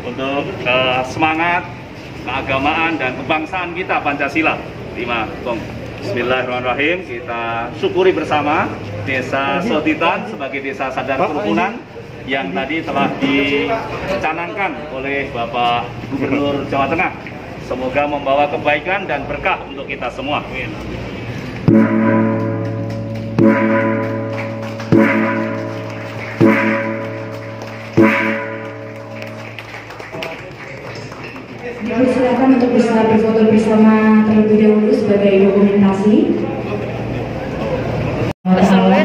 P: Untuk semangat keagamaan dan kebangsaan kita Pancasila. Bismillahirrahmanirrahim. Kita syukuri bersama Desa Sodetan sebagai Desa Sadar Kerukunan yang tadi telah dicanangkan oleh Bapak Gubernur Jawa Tengah. Semoga membawa kebaikan dan berkah untuk kita semua.
H: Silakan untuk bisa berfoto bersama terlebih dahulu sebagai dokumentasi.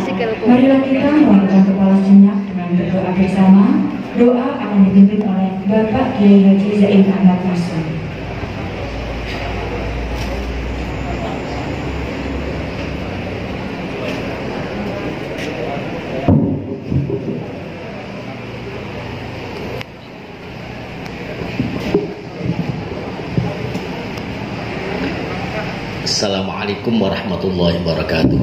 A: sikilku.
H: Marilah kita melakukan kepala sejenak dengan berdoa bersama. Doa akan dipimpin oleh Bapak Kiai Haji Zaim Ahmad Masud.
R: Assalamualaikum warahmatullahi wabarakatuh.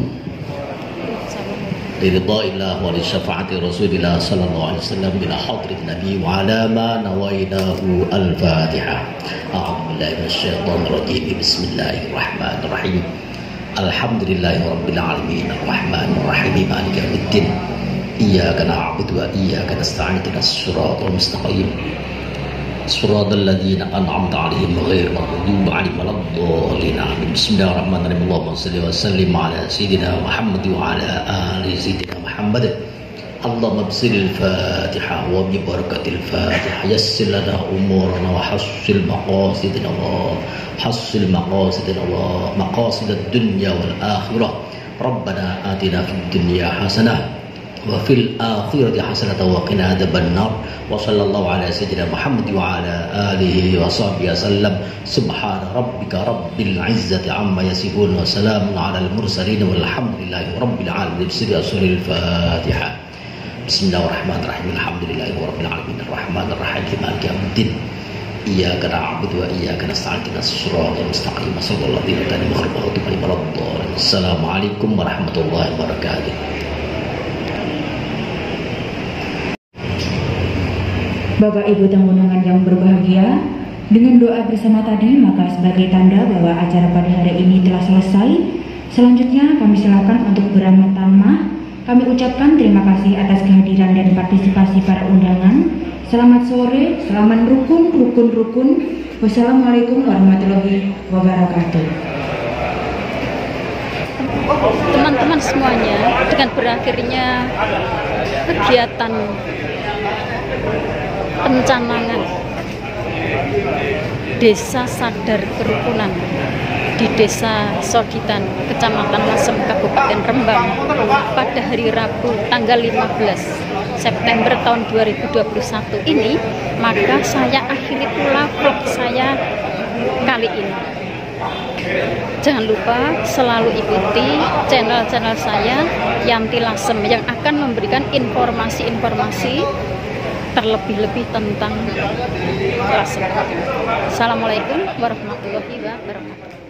R: Ridhaillah wa li syafaati Rasulillah sallallahu alaihi wasallam bila hadrat Nabi wa ala ma nawainahu al-Fatihah. A'udzu billahi minasyaitonir rajim. Bismillahirrahmanirrahim. Alhamdulillahirabbil alamin arrahmanir rahim maliki yaumiddin. Iyyaka na'budu wa iyyaka nasta'in ihdinas siratal mustaqim. Suratul ladzina an'amta 'alaihim ghairil maghdubi 'alaihim waladdallin. Bismillahirrahmanirrahim. Allahumma shalli wa sallim 'ala sayyidina Muhammad wa 'ala ali sayyidina Muhammad. Allahumma bisil Fatihah wa bi barakatil Fatihah yassir lana umurana wa hassil maqasidina wa hassil maqasidina wa maqasidad dunya wal akhirah. Rabbana atina fid dunya hasanah wa fil akhirati hasanatan wa qina adzabannar. Wa sallallahu ala sayyidina Muhammad wa ala alihi wa sahbihi wasallam. Subhana rabbika rabbil izzati amma yasifun wa salamun ala al mursalin walhamdulillahi rabbil alamin. Surah Al-Fatihah. Bismillahirrahmanirrahim. Alhamdulillahi rabbil alamin arrahmanir rahim maliki yaumiddin. Iyyaka na'budu wa iyyaka nasta'in ihdinas siratal mustaqim. Shiratal ladzina an'amta 'alaihim ghairil maghdubi 'alaihim waladdallin. Assalamualaikum warahmatullahi wabarakatuh.
H: Bapak Ibu tamu undangan yang berbahagia, dengan doa bersama tadi maka sebagai tanda bahwa acara pada hari ini telah selesai. Selanjutnya kami silakan untuk beramal tamah. Kami ucapkan terima kasih atas kehadiran dan partisipasi para undangan. Selamat sore, selamat rukun. Wassalamualaikum warahmatullahi wabarakatuh.
A: Teman-teman semuanya, dengan berakhirnya kegiatan pencanangan Desa Sadar Kerukunan di Desa Soditan, Kecamatan Lasem, Kabupaten Rembang pada hari Rabu tanggal 15 September tahun 2021 ini, maka saya akhiri pula vlog saya kali ini. Jangan lupa selalu ikuti channel-channel saya Yanti Lasem yang akan memberikan informasi-informasi terlebih-lebih tentang Lasem. Assalamualaikum warahmatullahi wabarakatuh.